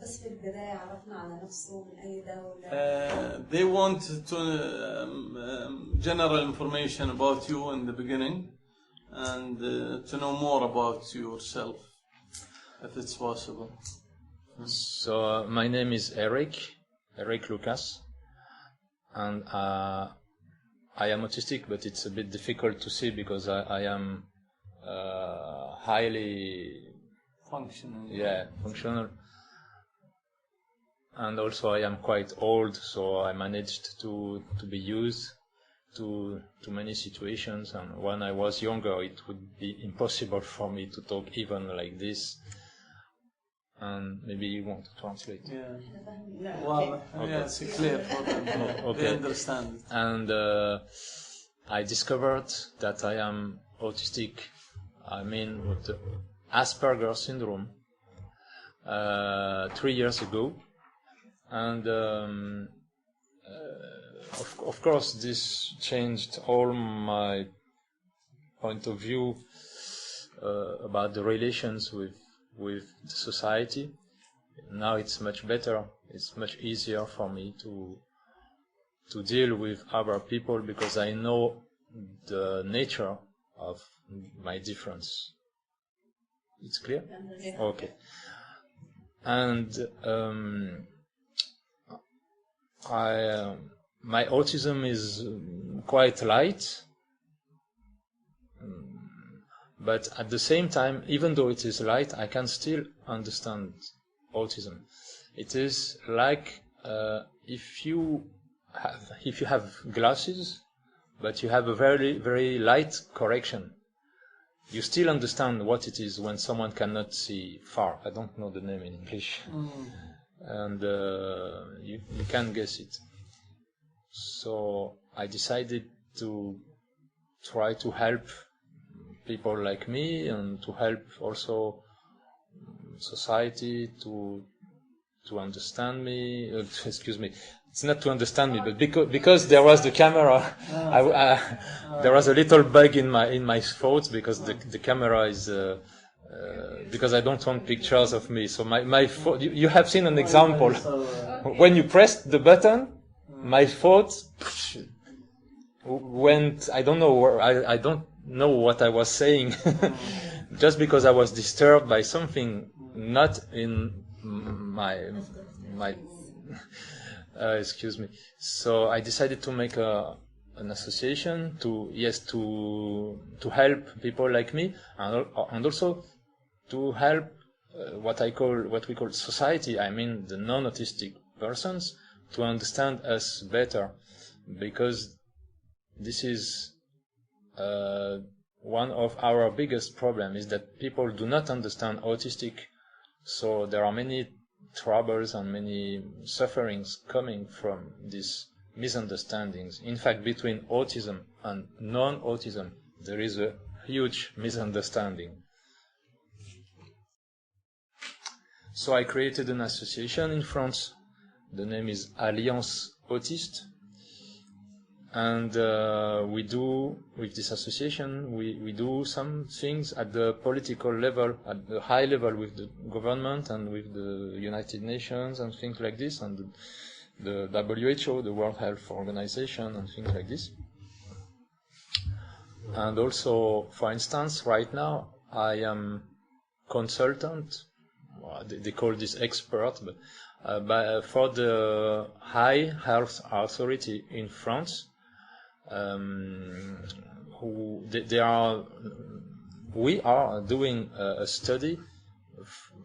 بس في البداية عرفنا على نفسه من أي دولة. They want to general information about you in the beginning and to know more about yourself, if it's possible. So my name is Eric Lucas, and I am autistic, but it's a bit difficult to see because I am highly Functional. Yeah, functional. And also I am quite old, so I managed to be used to many situations, and when I was younger it would be impossible for me to talk even like this. And maybe you want to translate. Yeah. Well, yeah, it's clear for them. Okay. They understand. And I discovered that I am autistic. I mean, with the Asperger syndrome 3 years ago. And of course this changed all my point of view about the relations with the society. Now it's much better. It's much easier for me to deal with other people because I know the nature of my difference. It's clear? Yeah. Okay. And my autism is quite light, but at the same time, even though it is light, I can still understand autism. It is like if you have glasses, but you have a very, very light correction, you still understand what it is when someone cannot see far. I don't know the name in English. And you can guess it. So I decided to try to help people like me and to help also society to understand me. Excuse me. It's not to understand me, but because there was the camera, there was a little bug in my thoughts because the camera is. Because I don't want pictures of me. So my phone, you have seen an example. When you pressed the button, my thought went, I don't know where, I don't know what I was saying. Just because I was disturbed by something not in my excuse me. So I decided to make an association to help people like me and also to help what we call society. I mean the non-autistic persons to understand us better, because this is one of our biggest problems is that people do not understand autistic. So there are many troubles and many sufferings coming from these misunderstandings. In fact, between autism and non-autism, there is a huge misunderstanding. So I created an association in France. The name is Alliance Autiste. And we do, with this association, we do some things at the political level, at the high level with the government and with the United Nations and things like this, and the WHO, the World Health Organization, and things like this. And also, for instance, right now, I am consultant, they call this expert, but for the High Health Authority in France, we are doing a study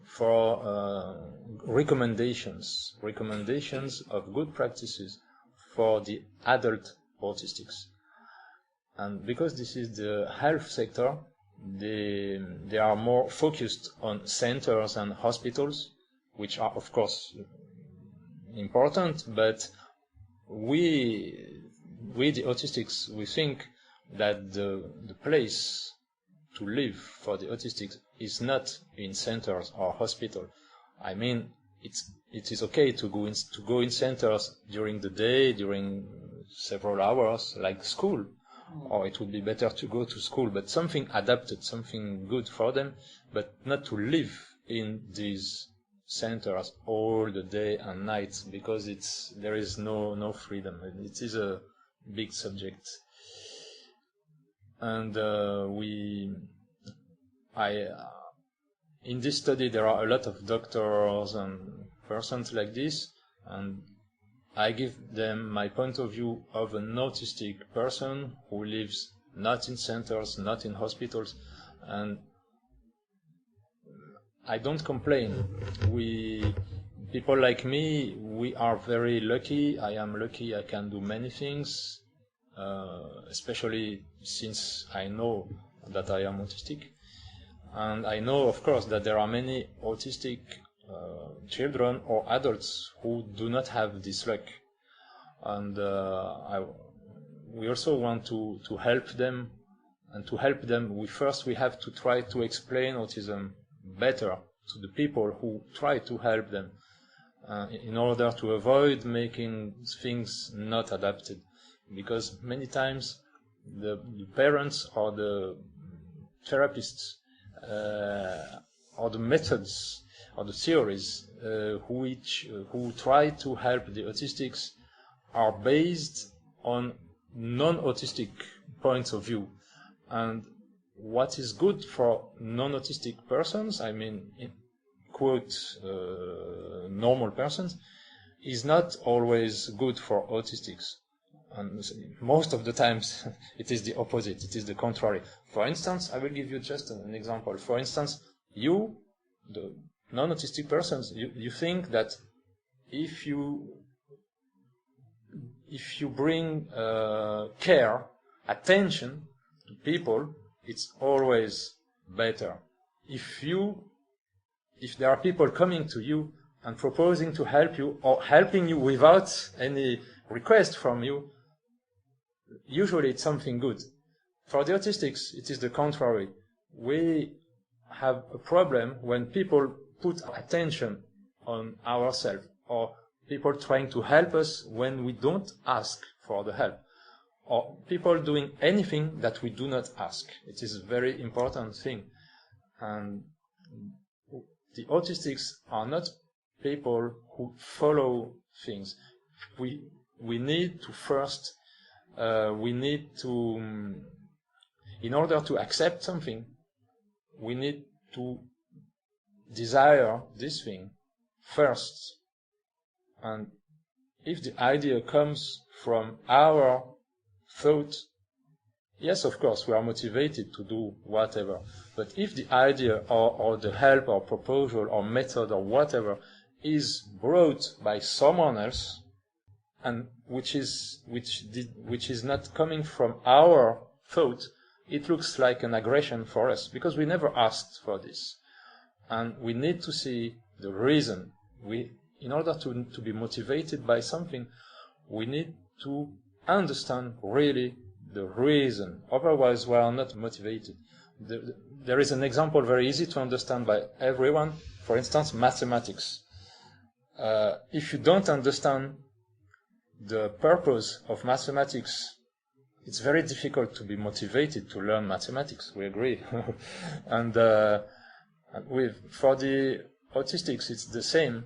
for recommendations of good practices for the adult autistics. And because this is the health sector, they are more focused on centers and hospitals, which are of course important, but we the autistics, we think that the place to live for the autistics is not in centers or hospital. I mean, it is okay to go in centers during the day, during several hours, like school, or it would be better to go to school, but something adapted, something good for them, but not to live in these centers all the day and night, because there is no freedom. It is a big subject. And in this study there are a lot of doctors and persons like this, and I give them my point of view of an autistic person who lives not in centers, not in hospitals, and I don't complain. People like me, we are very lucky. I am lucky. I can do many things, especially since I know that I am autistic. And I know, of course, that there are many autistic children or adults who do not have this luck. And we also want to help them. And to help them, we have to try to explain autism better to the people who try to help them, in order to avoid making things not adapted. Because many times the parents or the therapists or the methods or the theories who try to help the autistics are based on non-autistic points of view. And what is good for non-autistic persons, I mean, quote, normal persons, is not always good for autistics. And most of the times it is the opposite, it is the contrary. For instance, I will give you just an example. For instance, you, the non-autistic persons, you think that if you bring care, attention to people, it's always better. If there are people coming to you and proposing to help you or helping you without any request from you, usually it's something good. For the autistics, it is the contrary. We have a problem when people put attention on ourselves, or people trying to help us when we don't ask for the help, or people doing anything that we do not ask. It is a very important thing. And the autistics are not people who follow things. We need to first, in order to accept something, we need to desire this thing first. And if the idea comes from our thought, yes, of course, we are motivated to do whatever. But if the idea or the help or proposal or method or whatever is brought by someone else, and which is not coming from our thought, it looks like an aggression for us, because we never asked for this. And we need to see the reason. In order to be motivated by something, we need to understand really the reason. Otherwise, we are not motivated. There is an example very easy to understand by everyone. For instance, mathematics. If you don't understand the purpose of mathematics, it's very difficult to be motivated to learn mathematics. We agree. And for the autistics, it's the same,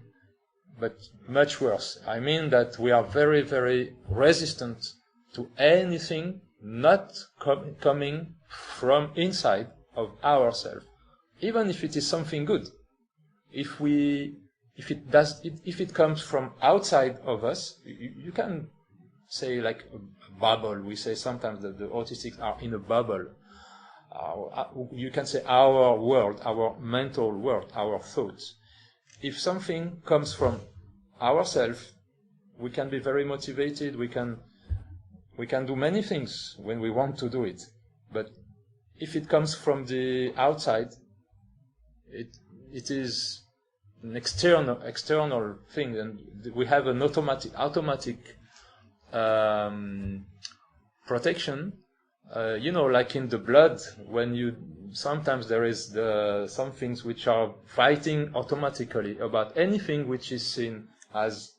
but much worse. I mean that we are very, very resistant to anything not coming from inside of ourselves, even if it is something good. If it comes from outside of us, you can say like a bubble. We say sometimes that the autistics are in a bubble. You can say our world, our mental world, our thoughts. If something comes from ourselves, we can be very motivated. We can do many things when we want to do it. But if it comes from the outside, it is an external thing, and we have an automatic protection. Like in the blood, sometimes there is some things which are fighting automatically about anything which is seen as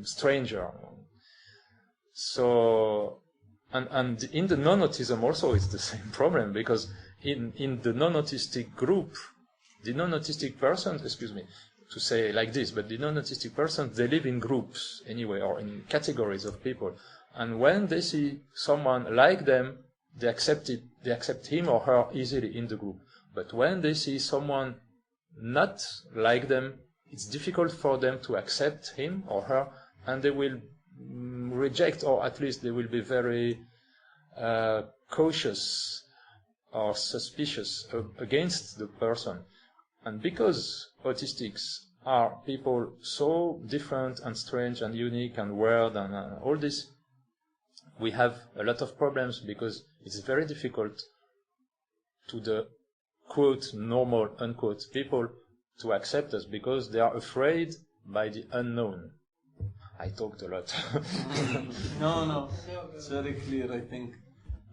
stranger. So, and in the non-autism also it's the same problem, because in the non-autistic group, the non-autistic person, to say like this, but the non-autistic persons, they live in groups anyway, or in categories of people. And when they see someone like them, they accept him or her easily in the group. But when they see someone not like them, it's difficult for them to accept him or her, and they will reject, or at least they will be very cautious or suspicious against the person. And because autistics are people so different and strange and unique and weird and all this, we have a lot of problems because it's very difficult to the quote normal unquote people to accept us because they are afraid by the unknown. I talked a lot. No, it's very clear I think.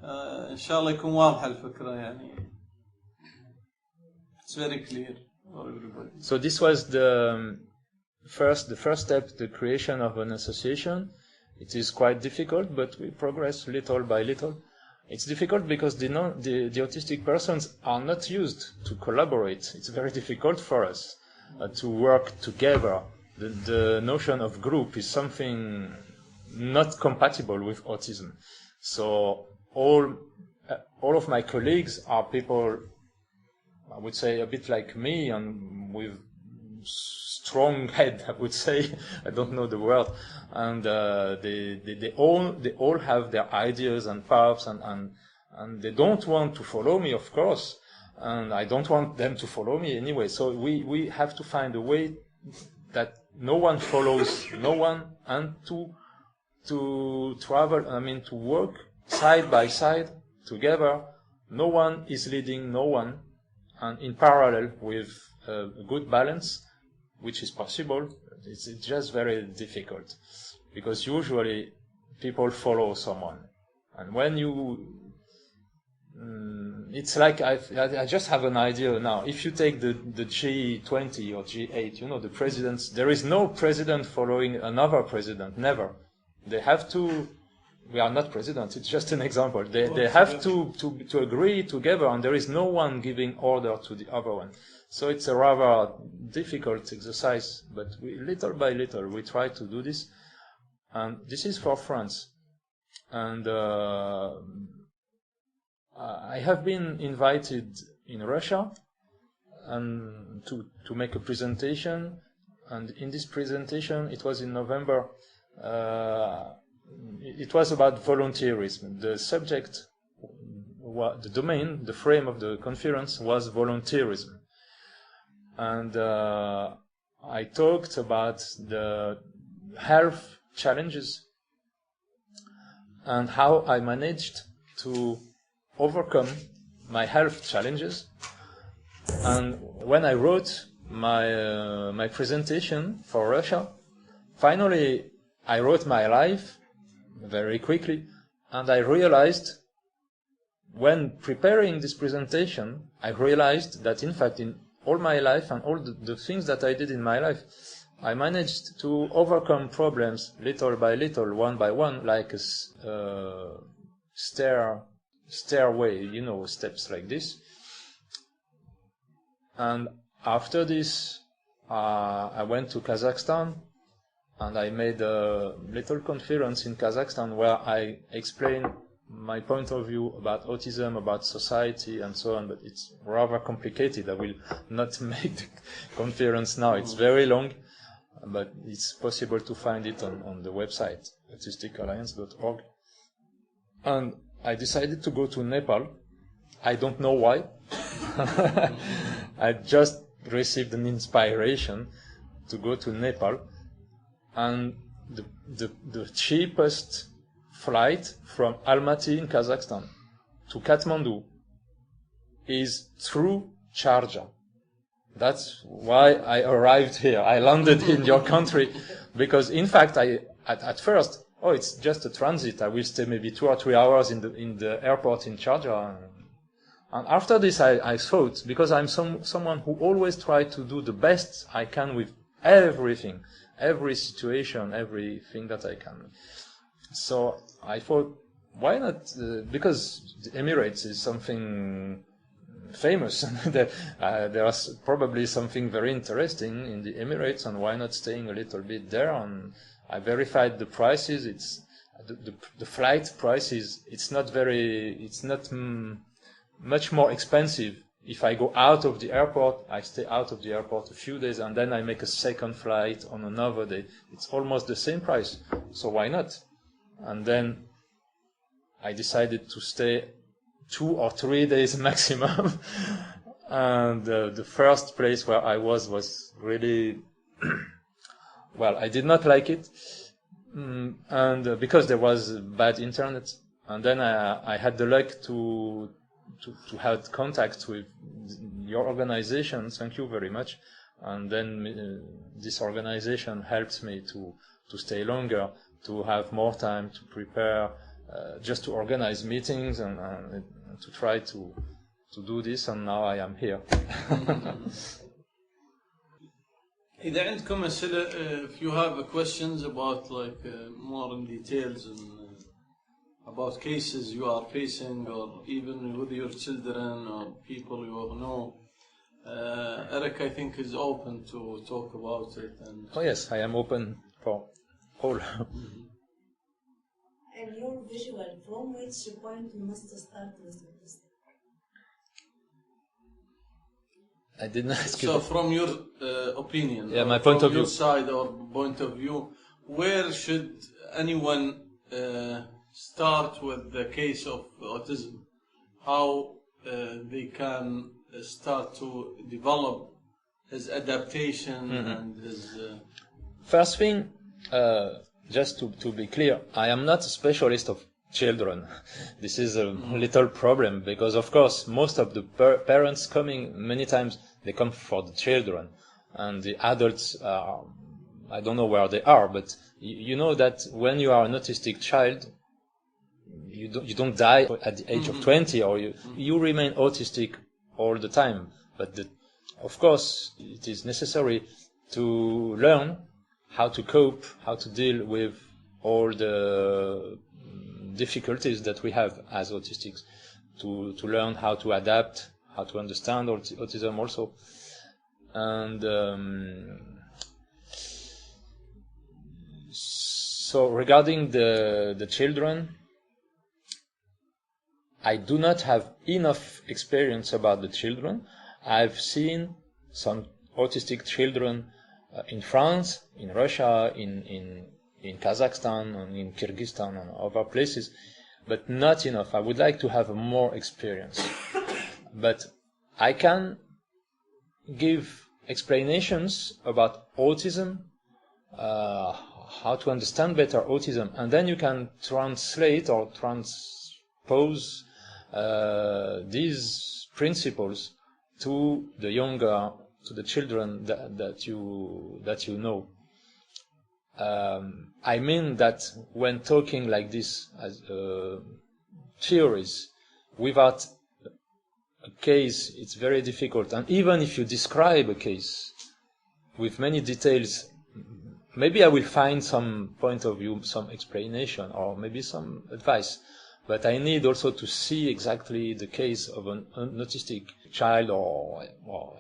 إن شاء الله يكون واضحة الفكرة يعني. It's very clear for everybody. So this was the first step, the creation of an association. It is quite difficult, but we progress little by little. It's difficult because the autistic persons are not used to collaborate. It's very difficult for us to work together. The notion of group is something not compatible with autism. So all of my colleagues are people, I would say, a bit like me and with strong head, I would say. I don't know the word. And they all have their ideas and paths, and they don't want to follow me, of course. And I don't want them to follow me anyway. So we have to find a way that no one follows no one, and to travel, to work side by side together. No one is leading no one, and in parallel with a good balance, which is possible. It's just very difficult because usually people follow someone, and when it's like I just have an idea now. If you take the G20 or G8, the presidents, there is no president following another president, never. They have to. We are not presidents. It's just an example. They have to agree together, and there is no one giving order to the other one. So it's a rather difficult exercise, but little by little we try to do this. And this is for France. And I have been invited in Russia and to make a presentation. And in this presentation, it was in November. It was about volunteerism. The subject, the domain, the frame of the conference was volunteerism. And I talked about the health challenges and how I managed to overcome my health challenges. And when I wrote my presentation for Russia, finally I wrote my life very quickly, and I realized when preparing this presentation, I realized that in fact in all my life and all the things that I did in my life, I managed to overcome problems little by little, one by one, like a stairway, steps like this. And after this, I went to Kazakhstan, and I made a little conference in Kazakhstan where I explained my point of view about autism, about society, and so on, but it's rather complicated. I will not make the conference now. It's very long, but it's possible to find it on the website, autisticalliance.org. And I decided to go to Nepal. I don't know why. I just received an inspiration to go to Nepal. And the cheapest flight from Almaty in Kazakhstan to Kathmandu is through Sharjah. That's why I arrived here. I landed in your country because, in fact, at first, it's just a transit. I will stay maybe 2 or 3 hours in the airport in Sharjah. And after this, I thought, because I'm someone who always try to do the best I can with everything, every situation, everything that I can. So I thought, why not? Because the Emirates is something famous. There's probably something very interesting in the Emirates, and why not staying a little bit there? And I verified the prices. It's the flight prices. It's not much more expensive. If I go out of the airport, I stay out of the airport a few days, and then I make a second flight on another day. It's almost the same price. So why not? And then I decided to stay 2 or 3 days maximum. And the first place where I was really, well, I did not like it. And because there was bad internet. And then I had the luck to have contact with your organization. Thank you very much. And then this organization helped me to stay longer, to have more time to prepare, just to organize meetings and to try to do this. And now I am here. إذا عندكم أسئلة, if you have questions about more in details and about cases you are facing, or even with your children or people you know, Eric, I think, is open to talk about it. And oh yes, I am open for all. And your visual, from which point we must start with this? I didn't ask you. So from your opinion, yeah, my point of view, your side or point of view, where should anyone start with the case of autism? How they can start to develop his adaptation and his... First thing, just to be clear, I am not a specialist of children. This is a little problem because, of course, most of the parents coming, many times, they come for the children. And the adults, I don't know where they are, but you know that when you are an autistic child, you don't die at the age of 20, or you remain autistic all the time. But of course, it is necessary to learn how to cope, how to deal with all the difficulties that we have as autistics, to learn how to adapt, how to understand autism also. And so regarding the children, I do not have enough experience about the children. I've seen some autistic children in France, in Russia, in Kazakhstan, and in Kyrgyzstan, and other places, but not enough. I would like to have more experience. But I can give explanations about autism, how to understand better autism, and then you can translate or transpose these principles to the children that you know. I mean that when talking like this as theories, without a case, it's very difficult. And even if you describe a case with many details, maybe I will find some point of view, some explanation, or maybe some advice. But I need also to see exactly the case of an autistic child or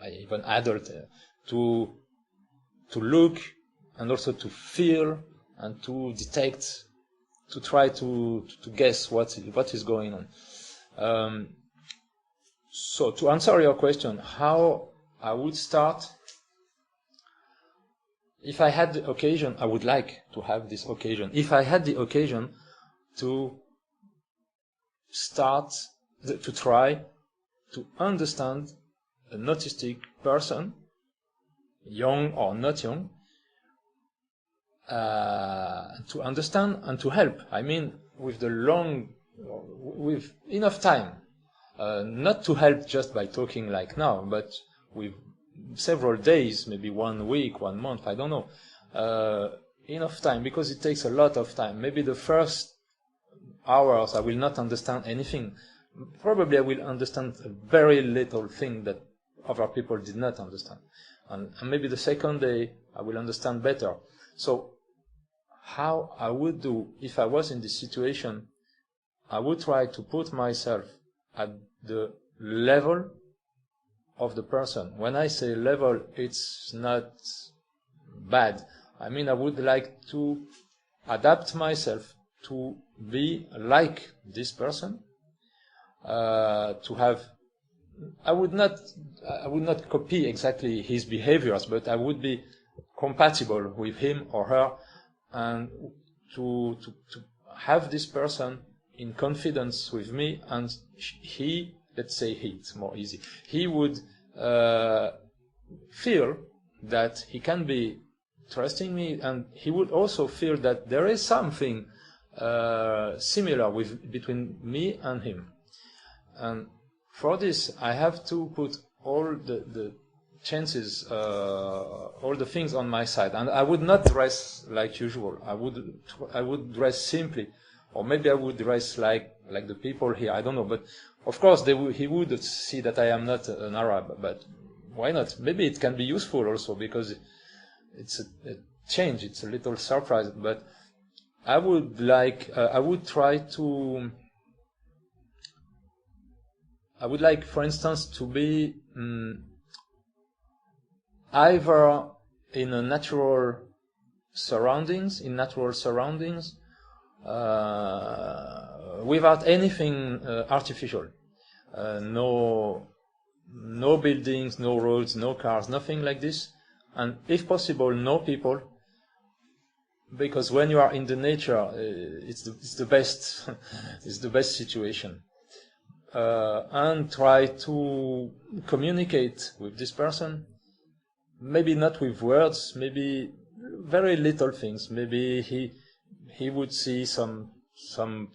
even adult, to look and also to feel and to detect, to try to guess what is going on. So to answer your question, how I would start, if I had the occasion, I would like to have this occasion. If I had the occasion to start, to try to understand an autistic person, young or not young, to understand and to help. I mean, with enough time, not to help just by talking like now, but with several days, maybe 1 week, 1 month, I don't know, enough time, because it takes a lot of time. Maybe the first hours I will not understand anything. Probably I will understand a very little thing that other people did not understand. And maybe the second day I will understand better. So how I would do if I was in this situation, I would try to put myself at the level of the person. When I say level, it's not bad. I mean, I would like to adapt myself to be like this person, to have, I would not copy exactly his behaviors, but I would be compatible with him or her, and to have this person in confidence with me, and he, let's say he, it's more easy, he would feel that he can be trusting me, and he would also feel that there is something similar between me and him. And for this, I have to put all the chances, all the things on my side, and I would not dress like usual. I would dress simply, or maybe I would dress like the people here. I don't know, but of course he would see that I am not an Arab. But why not? Maybe it can be useful also, because it's a change. It's a little surprise. But I would try to. I would like, for instance, to be either in natural surroundings, without anything artificial. No buildings, no roads, no cars, nothing like this. And if possible, no people, because when you are in the nature, it's the best, it's the best situation. And try to communicate with this person, maybe not with words, maybe very little things. Maybe he would see some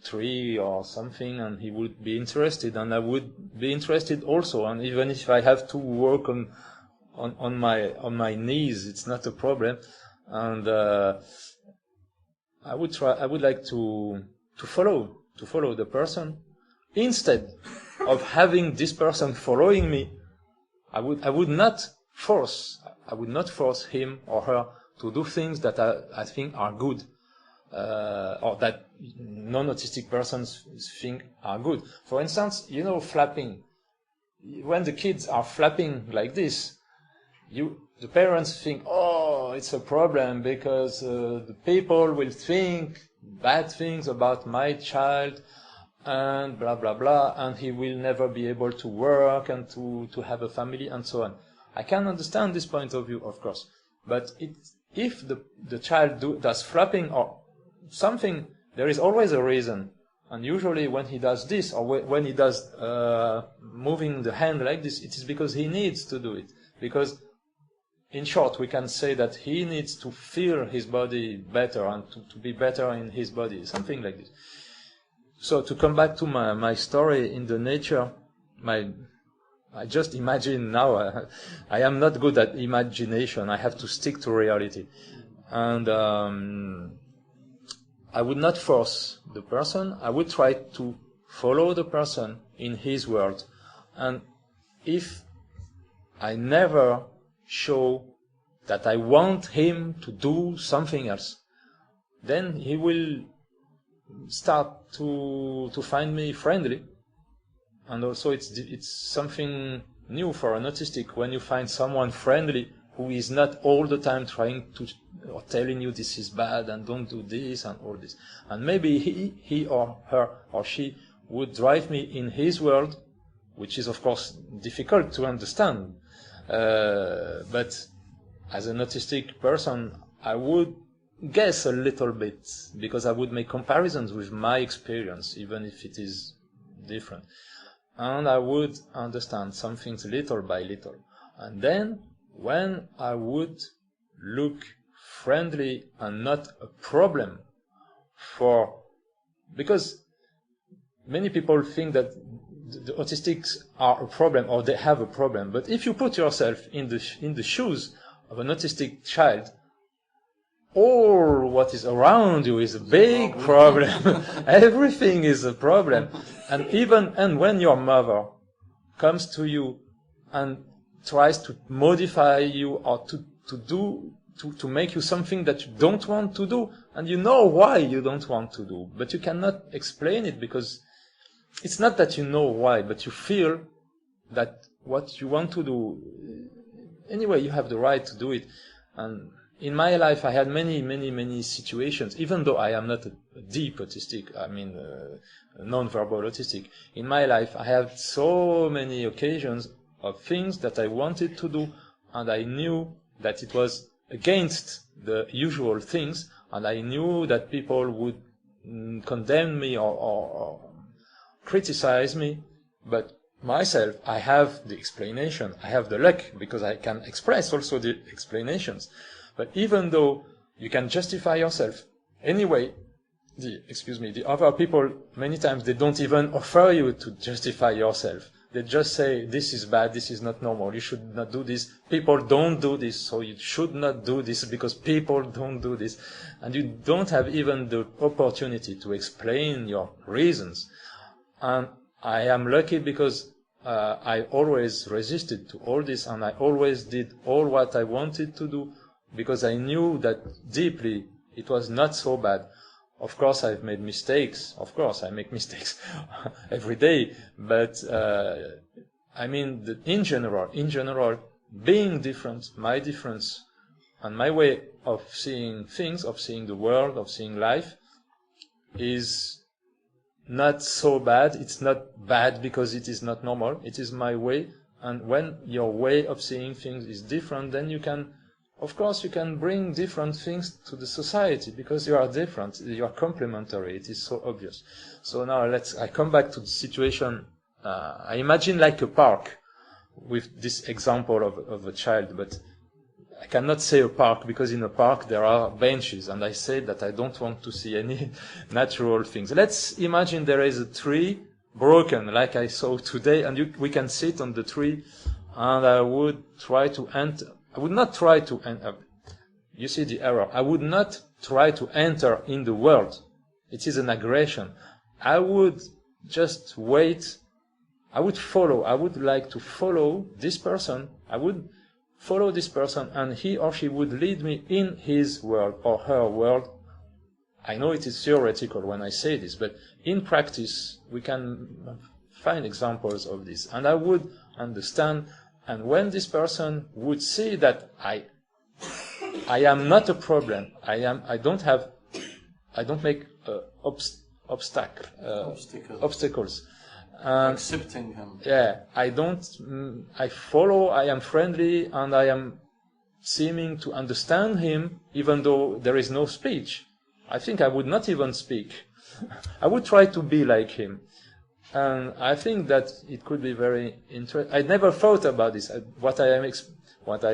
tree or something, and he would be interested, and I would be interested also. And even if I have to work on my knees, it's not a problem. And I would like to follow the person. Instead of having this person following me, I would not force him or her to do things that I think are good, or that non-autistic persons think are good. For instance, flapping. When the kids are flapping like this, the parents think, oh, it's a problem because the people will think bad things about my child, and blah blah blah, and he will never be able to work and to have a family and so on. I can understand this point of view, of course, but if the child does flapping or something, there is always a reason. And usually when he does this, or when he does moving the hand like this, it is because he needs to do it. Because in short, we can say that he needs to feel his body better and to be better in his body, something like this. So to come back to my story in the nature, I just imagine now, I am not good at imagination, I have to stick to reality. And I would not force the person, I would try to follow the person in his world. And if I never show that I want him to do something else, then he will start to find me friendly. And also it's something new for an autistic when you find someone friendly who is not all the time trying to or telling you this is bad and don't do this and all this. And maybe he or her or she would drive me in his world, which is of course difficult to understand. But as an autistic person, I would guess a little bit, because I would make comparisons with my experience, even if it is different. And I would understand some things little by little. And then, when I would look friendly and not a problem because many people think that the autistics are a problem or they have a problem. But if you put yourself in the shoes of an autistic child, all what is around you is a big problem. Everything is a problem. And when your mother comes to you and tries to modify you or to make you something that you don't want to do, and you know why you don't want to do, but you cannot explain it, because it's not that you know why, but you feel that what you want to do. Anyway, you have the right to do it. And in my life, I had many situations, even though I am not a deep autistic, non-verbal autistic. In my life, I had so many occasions of things that I wanted to do, and I knew that it was against the usual things, and I knew that people would condemn me or criticize me, but myself, I have the explanation, I have the luck, because I can express also the explanations. But even though you can justify yourself, anyway, the other people, many times they don't even offer you to justify yourself. They just say, this is bad, this is not normal, you should not do this, people don't do this, so you should not do this because people don't do this. And you don't have even the opportunity to explain your reasons. And I am lucky because I always resisted to all this, and I always did all what I wanted to do, because I knew that deeply it was not so bad. Of course, I've made mistakes. Of course, I make mistakes every day. But in general, being different, my difference, and my way of seeing things, of seeing the world, of seeing life, is not so bad. It's not bad because it is not normal. It is my way. And when your way of seeing things is different, then you can bring different things to the society, because you are different, you are complementary. It is so obvious. So now I come back to the situation. I imagine like a park with this example of a child, but I cannot say a park, because in a park there are benches, and I said that I don't want to see any natural things. Let's imagine there is a tree broken, like I saw today, and we can sit on the tree, and I would not try to enter. You see the error. I would not try to enter in the world. It is an aggression. I would just wait. I would follow. I would like to follow this person. I would follow this person, and he or she would lead me in his world or her world. I know it is theoretical when I say this, but in practice we can find examples of this. And I would understand. And when this person would see that I am not a problem, I don't make obstacles. Accepting him. Yeah, I follow, I am friendly, and I am seeming to understand him, even though there is no speech. I think I would not even speak. I would try to be like him. And I think that it could be very interesting. I never thought about this. What I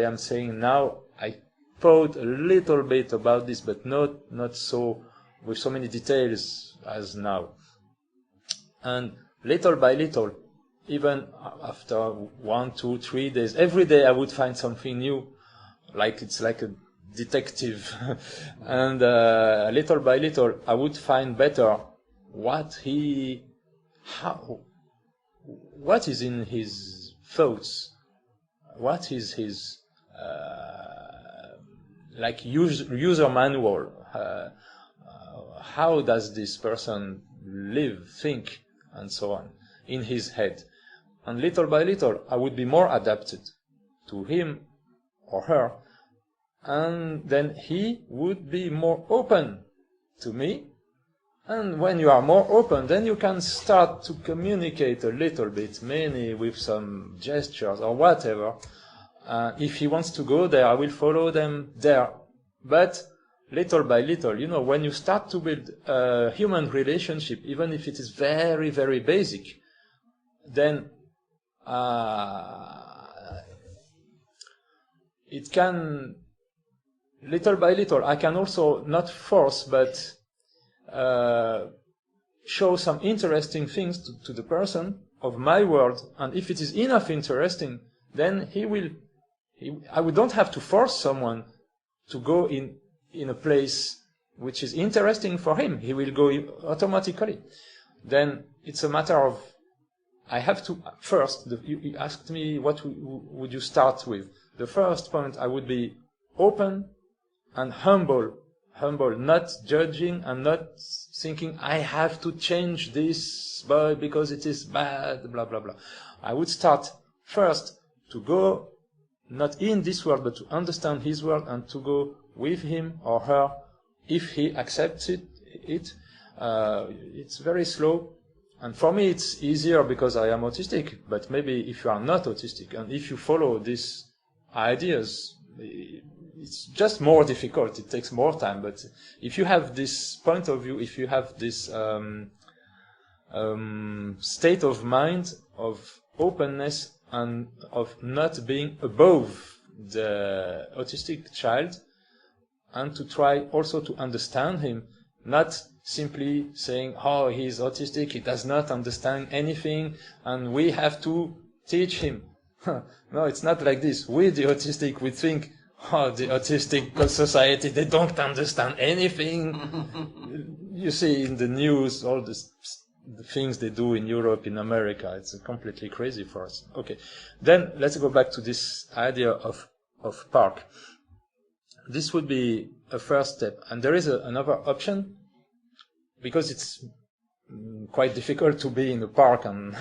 am saying now, I thought a little bit about this, but not so with so many details as now. And little by little, even after 1, 2, 3 days, every day I would find something new, like it's like a detective. And little by little, I would find better what is in his thoughts, what is his user manual, how does this person live, think, and so on in his head. And little by little I would be more adapted to him or her, and then he would be more open to me. And when you are more open, then you can start to communicate a little bit, mainly with some gestures or whatever. If he wants to go there, I will follow them there. But little by little, when you start to build a human relationship, even if it is very, very basic, then it can, little by little, I can also not force, but show some interesting things to the person of my world, and if it is enough interesting, then I don't have to force someone to go in a place which is interesting for him. He will go automatically. Then it's a matter of, I have to first, you asked me what would you start with. The first point, I would be open and humble, not judging and not thinking I have to change this because it is bad, blah, blah, blah. I would start first to go not in this world, but to understand his world and to go with him or her if he accepts it. It's very slow. And for me, it's easier because I am autistic. But maybe if you are not autistic and if you follow these ideas, it's just more difficult. It takes more time. But if you have this point of view, if you have this state of mind of openness and of not being above the autistic child, and to try also to understand him, not simply saying, oh, he's autistic, he does not understand anything, and we have to teach him. No, it's not like this. We, the autistic, we think, oh, the autistic society, they don't understand anything. You see in the news all the things they do in Europe, in America. It's completely crazy for us. Okay, then let's go back to this idea of park. This would be a first step. And there is another option, because it's quite difficult to be in a park, and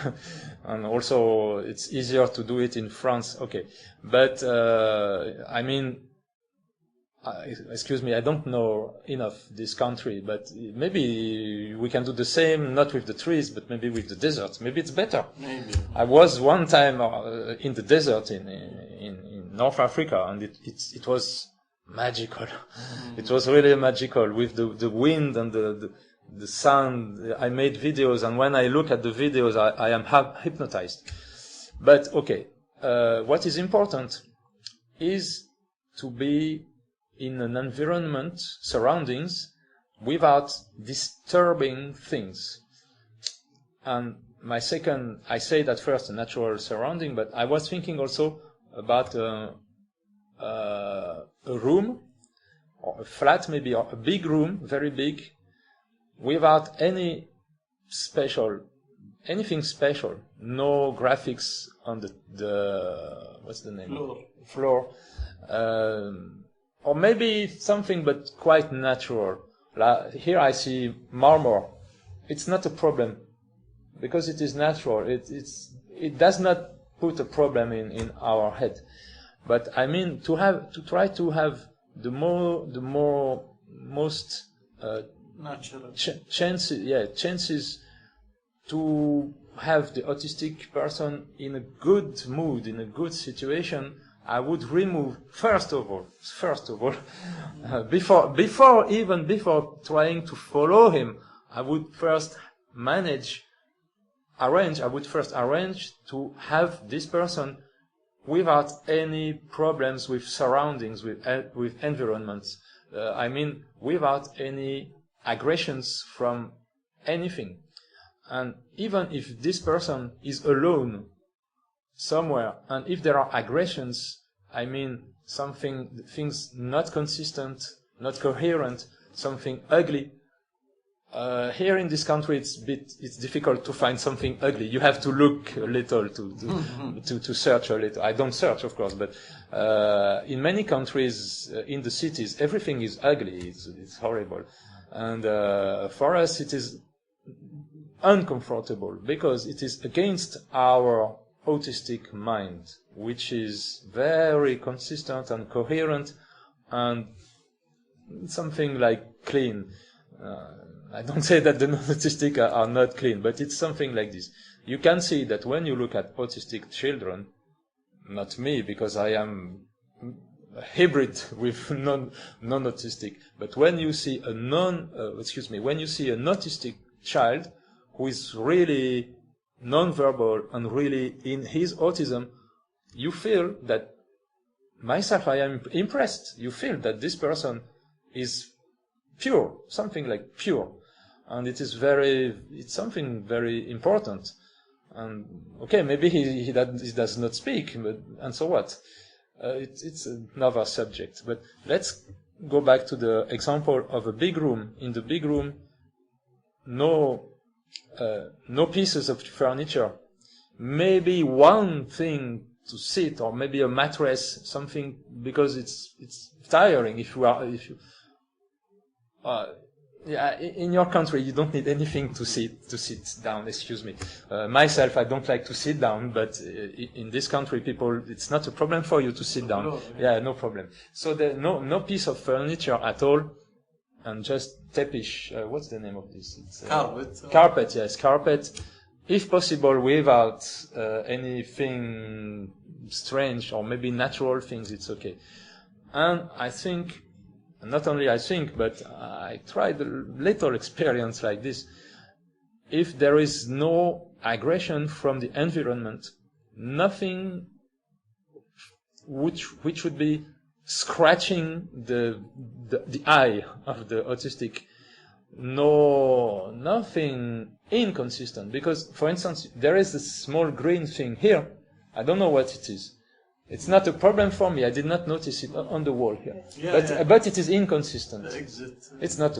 also it's easier to do it in France. Okay, but I mean, excuse me, I don't know enough this country, but maybe we can do the same, not with the trees, but maybe with the desert. Maybe it's better. Maybe. I was one time in the desert in North Africa, and it was magical. It was really magical with the wind and the sound. I made videos, and when I look at the videos, I am hypnotized. But okay, what is important is to be in an environment, surroundings, without disturbing things. And my second, I said at first a natural surrounding, but I was thinking also about a room, or a flat maybe, or a big room, very big, without anything special, no graphics on the what's the name? Floor. Or maybe something but quite natural. Here I see marble. It's not a problem because it is natural. It does not put a problem in our head. But I mean to try to have the most natural chances to have the autistic person in a good mood, in a good situation. I would remove first of all, before trying to follow him, I would first arrange to have this person without any problems with surroundings, with environments. I mean, without any aggressions from anything. And even if this person is alone somewhere, and if there are aggressions, I mean things not consistent, not coherent, something ugly. Here in this country, it's difficult to find something ugly. You have to look a little to search a little. I don't search, of course, but in many countries, in the cities, everything is ugly. It's horrible, and for us, it is uncomfortable because it is against our autistic mind, which is very consistent and coherent and something like clean. I don't say that the non-autistic are not clean, but it's something like this. You can see that when you look at autistic children, not me, because I am a hybrid with non-autistic, but when you see when you see an autistic child who is really non-verbal and really in his autism, you feel that, myself, I am impressed. You feel that this person is pure, something like pure. And it's something very important. And okay, maybe he does not speak, but, and so what? It's another subject. But let's go back to the example of a big room. In the big room, no pieces of furniture, maybe one thing to sit, or maybe a mattress, something, because it's tiring Yeah, in your country, you don't need anything to sit down. Excuse me. Myself, I don't like to sit down, but in this country, people, it's not a problem for you to sit down. No, Yeah, no problem. So no piece of furniture at all, and just tepish. What's the name of this? It's Carpet. Carpet, yes, carpet. If possible, without anything strange or maybe natural things, it's okay. And I think. Not only I think, but I tried a little experience like this. If there is no aggression from the environment, nothing which would be scratching the eye of the autistic, nothing inconsistent. Because, for instance, there is a small green thing here. I don't know what it is. It's not a problem for me. I did not notice it on the wall here. But it is inconsistent. The exit. It's not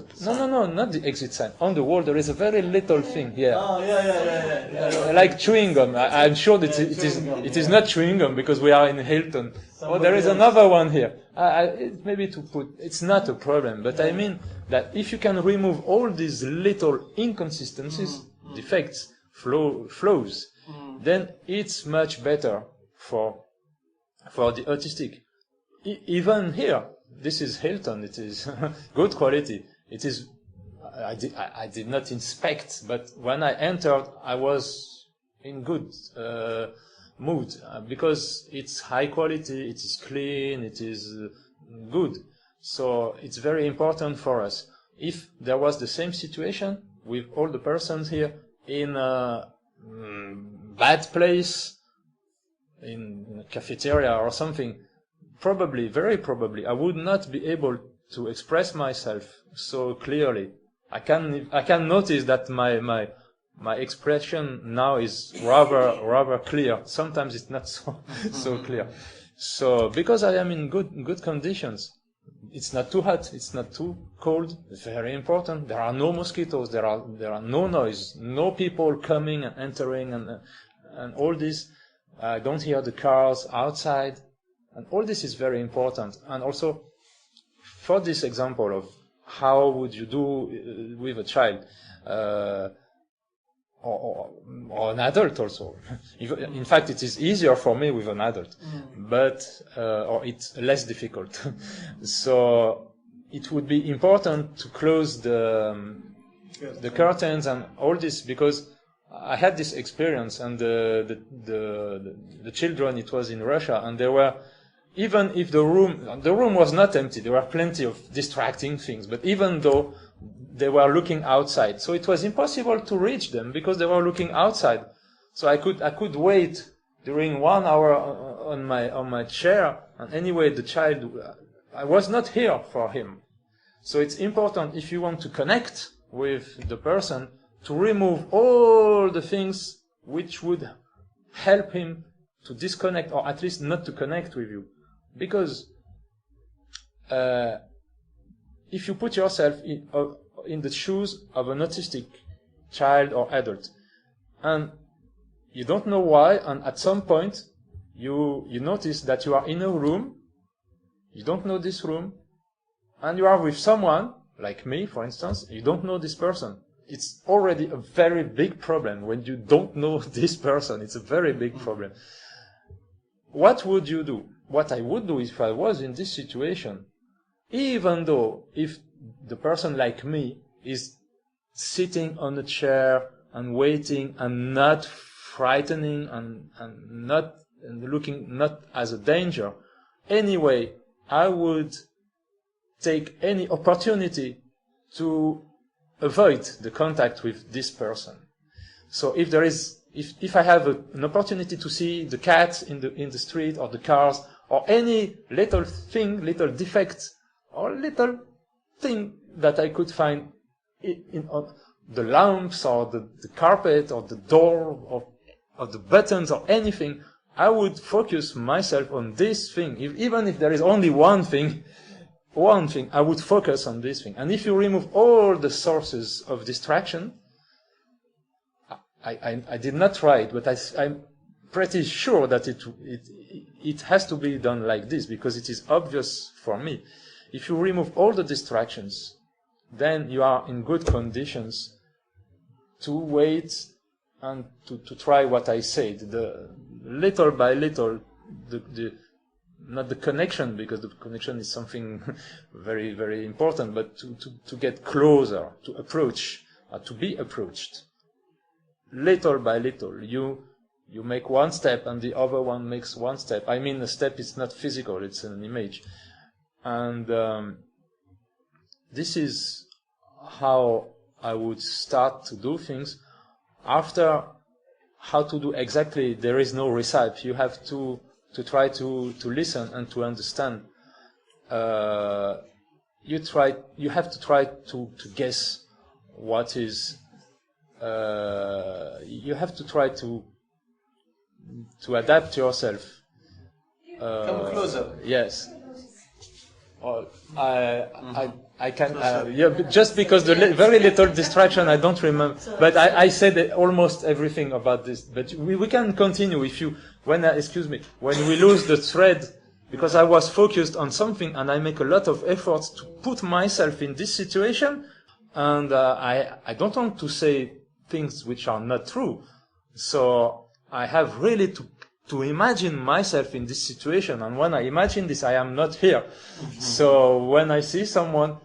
no, not the exit sign. On the wall there is a very little thing here. Oh, yeah. Like chewing gum. I'm sure that it is not chewing gum because we are in Hilton. There is another one here. Maybe to put, it's not a problem, but I mean that if you can remove all these little inconsistencies, defects, flaws, then it's much better for the autistic. Even here, this is Hilton, it is good quality. It is, I did not inspect, but when I entered, I was in good mood, because it's high quality, it is clean, it is good. So it's very important for us. If there was the same situation with all the persons here in a bad place, in a cafeteria or something, probably, very probably, I would not be able to express myself so clearly. I can notice that my expression now is rather clear. Sometimes it's not so clear. So because I am in good conditions, it's not too hot, it's not too cold. It's very important. There are no mosquitoes. There are no noise, no people coming and entering, and all this. I don't hear the cars outside, and all this is very important. And also, for this example of how would you do with a child, or an adult also. In fact, it is easier for me with an adult, but or it's less difficult. So it would be important to close the curtains and all this, because I had this experience, and the children, it was in Russia, and they were, even if the room was not empty, there were plenty of distracting things, but even though they were looking outside, so it was impossible to reach them because they were looking outside. So I could wait during 1 hour on my chair, and anyway the child, I was not here for him. So it's important, if you want to connect with the person, to remove all the things which would help him to disconnect, or at least not to connect with you. Because if you put yourself in the shoes of an autistic child or adult, and you don't know why, and at some point you notice that you are in a room, you don't know this room, and you are with someone, like me, for instance, you don't know this person. It's already a very big problem when you don't know this person. It's a very big problem. What would you do? What I would do if I was in this situation, even though if the person like me is sitting on a chair and waiting and not frightening and looking not as a danger, anyway, I would take any opportunity to avoid the contact with this person. So if I have an opportunity to see the cat in the street, or the cars, or any little thing, little defect, or little thing that I could find in the lamps, or the carpet, or the door, or the buttons, or anything, I would focus myself on this thing. Even if there is only one thing, I would focus on this thing. And if you remove all the sources of distraction, I did not try it, but I'm pretty sure that it has to be done like this, because it is obvious for me. If you remove all the distractions, then you are in good conditions to wait and to try what I said. The little by little, not the connection, because the connection is something very, very important, but to get closer, to approach, to be approached. Little by little, you make one step and the other one makes one step. I mean, a step is not physical, it's an image. And this is how I would start to do things. After how to do exactly, there is no recipe. You have to try to listen and to understand. You have to try to guess what is. You have to try to adapt yourself. Come closer. Yes. I can, but just because the very little distraction, I don't remember. But I said almost everything about this. But we can continue if you, when we lose the thread, because I was focused on something and I make a lot of efforts to put myself in this situation, and I don't want to say things which are not true. So I have really to imagine myself in this situation, and when I imagine this, I am not here. Mm-hmm. So when I see someone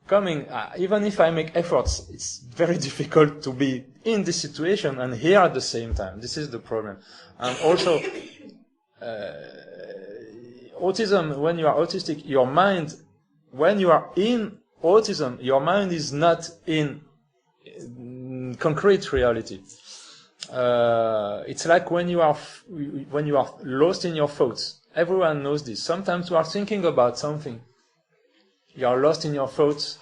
coming, even if I make efforts, it's very difficult to be in this situation and here at the same time. This is the problem. And also, autism, when you are autistic, your mind, when you are in autism, your mind is not in concrete reality. It's like when you are lost in your thoughts. Everyone knows this. Sometimes you are thinking about something. You are lost in your thoughts,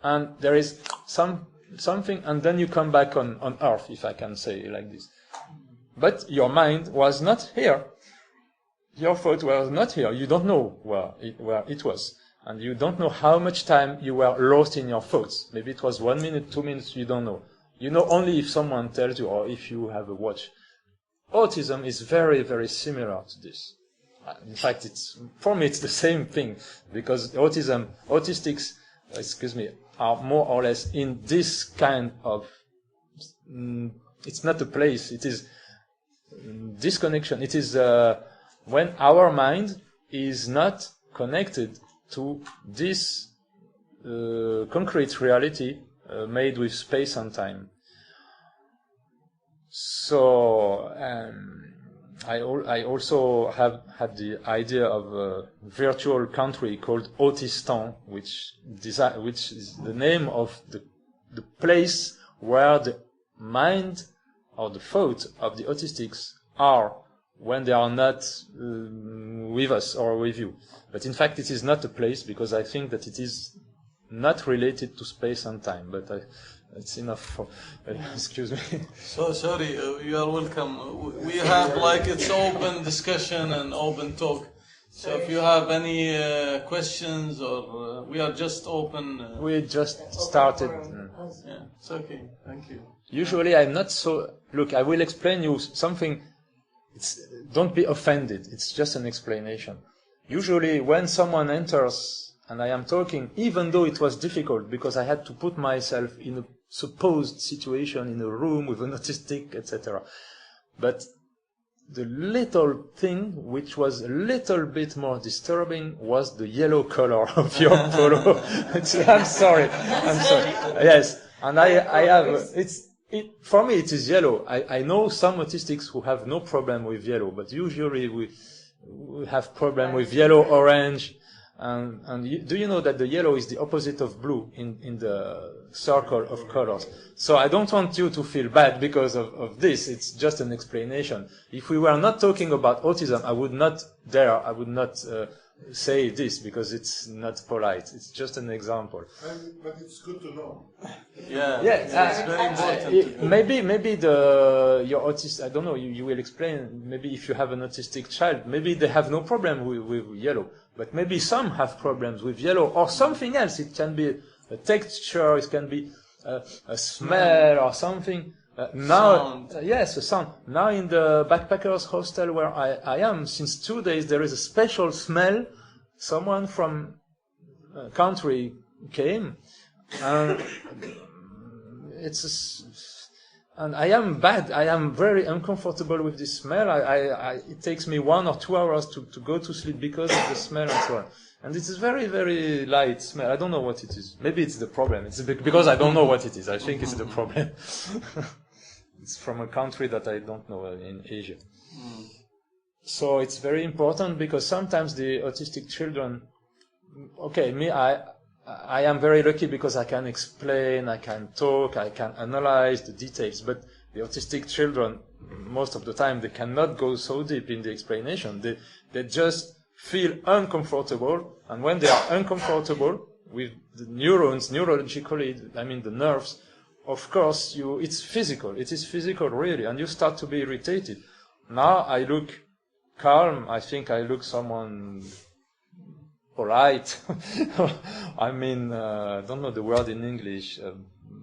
and there is something, and then you come back on earth, if I can say it like this. But your mind was not here. Your thought was not here. You don't know where it was, and you don't know how much time you were lost in your thoughts. Maybe it was 1 minute, 2 minutes. You don't know. You know only if someone tells you or if you have a watch. Autism is very, very similar to this. In fact, for me, it's the same thing, because autistics, are more or less in this kind of, it's not a place, it is disconnection. It is when our mind is not connected to this concrete reality made with space and time. So I also have had the idea of a virtual country called Autistan, which is the name of the place where the mind or the thought of the autistics are when they are not with us or with you. But in fact, it is not a place, because I think that it is not related to space and time. But it's enough for, excuse me. So sorry, you are welcome. We have it's open discussion and open talk. So if you have any questions, or we are just open. We just started. Yeah, it's okay. Thank you. Usually I'm not so. Look, I will explain you something. Don't be offended. It's just an explanation. Usually when someone enters and I am talking, even though it was difficult because I had to put myself in a supposed situation in a room with an autistic, etc. But the little thing which was a little bit more disturbing was the yellow color of your polo. I'm sorry. Yes, and I have. For me it is yellow. I know some autistics who have no problem with yellow, but usually we have problem with yellow, orange. And do you know that the yellow is the opposite of blue in the circle of colors? So I don't want you to feel bad because of this. It's just an explanation. If we were not talking about autism, I would not say this, because it's not polite. It's just an example. But it's good to know. Yeah, it's very important. Maybe your autist, I don't know, you will explain, maybe if you have an autistic child, maybe they have no problem with yellow. But maybe some have problems with yellow or something else. It can be a texture, it can be a smell or something. Sound. Yes, a sound. Now in the backpackers hostel where I am, since 2 days, there is a special smell. Someone from a country came, and and I am bad. I am very uncomfortable with this smell. It takes me 1 or 2 hours to go to sleep because of the smell and so on. And it is very, very light smell. I don't know what it is. Maybe it's the problem. It's because I don't know what it is. I think it's the problem. It's from a country that I don't know in Asia. So it's very important because sometimes the autistic children, I am very lucky because I can explain, I can talk, I can analyze the details, but the autistic children, most of the time, they cannot go so deep in the explanation. They just feel uncomfortable, and when they are uncomfortable with the neurons, neurologically, I mean the nerves, of course, it's physical. It is physical, really, and you start to be irritated. Now I look calm. I think I look someone polite. I mean, I don't know the word in English.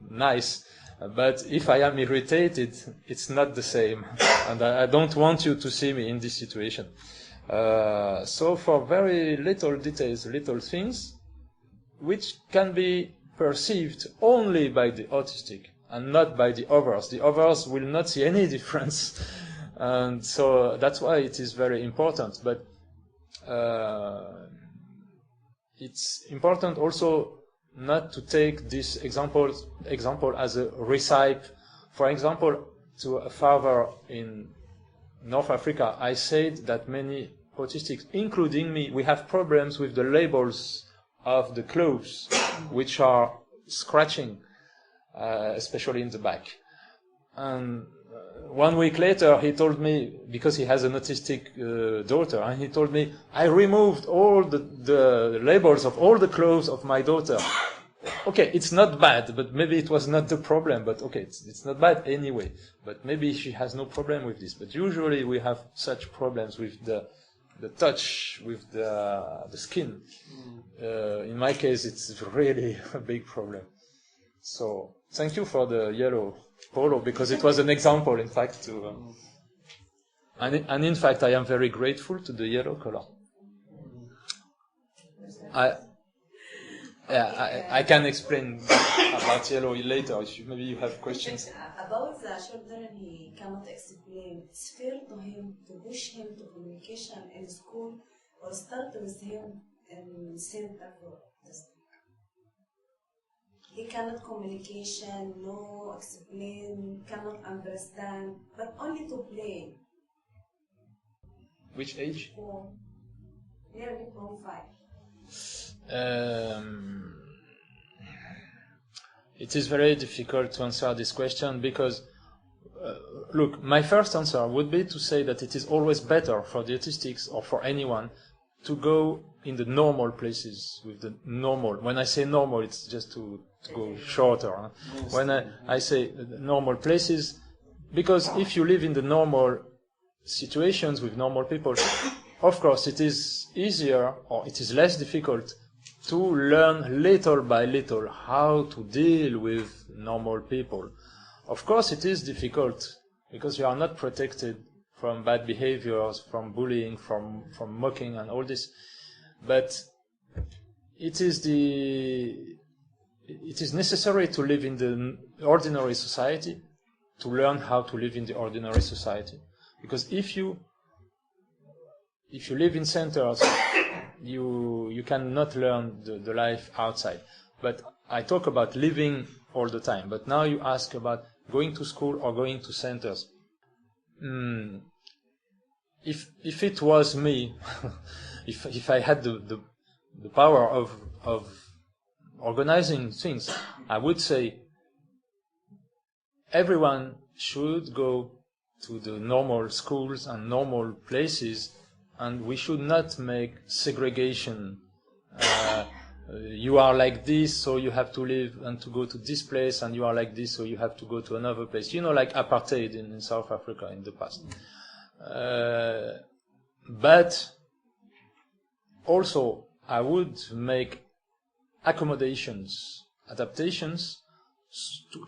Nice. But if I am irritated, it's not the same. And I don't want you to see me in this situation. So for very little details, little things, which can be perceived only by the autistic and not by the others. The others will not see any difference. And so that's why it is very important. But it's important also not to take this example as a recipe. For example, to a father in North Africa, I said that many autistics, including me, we have problems with the labels of the clothes, which are scratching, especially in the back. And 1 week later, he told me, because he has an autistic daughter, and he told me, I removed all the labels of all the clothes of my daughter. Okay, it's not bad, but maybe it was not the problem, but okay, it's not bad anyway. But maybe she has no problem with this. But usually we have such problems with the touch, with the skin. In my case, it's really a big problem. So, thank you for the yellow polo, because it was an example, in fact, and in fact, I am very grateful to the yellow color. I can explain about yellow later. Maybe you have questions. About the children he cannot explain, it's fair to him to push him to communication in school or start with him in center for autism. He cannot communication, no explain, cannot understand, but only to play. Which age? 4, nearly 5. It is very difficult to answer this question because, look, my first answer would be to say that it is always better for the autistics or for anyone to go in the normal places with the normal. When I say normal, it's just to go shorter. Huh? When I say normal places, because if you live in the normal situations with normal people, of course it is easier or it is less difficult to learn little by little how to deal with normal people. Of course it is difficult because you are not protected from bad behaviors, from bullying, from mocking and all this. But it is necessary to live in the ordinary society to learn how to live in the ordinary society. Because if you live in centers, you cannot learn the life outside. But I talk about living all the time. But now you ask about going to school or going to centers. If it was me, if I had the power of organizing things, I would say everyone should go to the normal schools and normal places, and we should not make segregation. You are like this, so you have to live and to go to this place, and you are like this, so you have to go to another place. You know, like apartheid in South Africa in the past. But also, I would make adaptations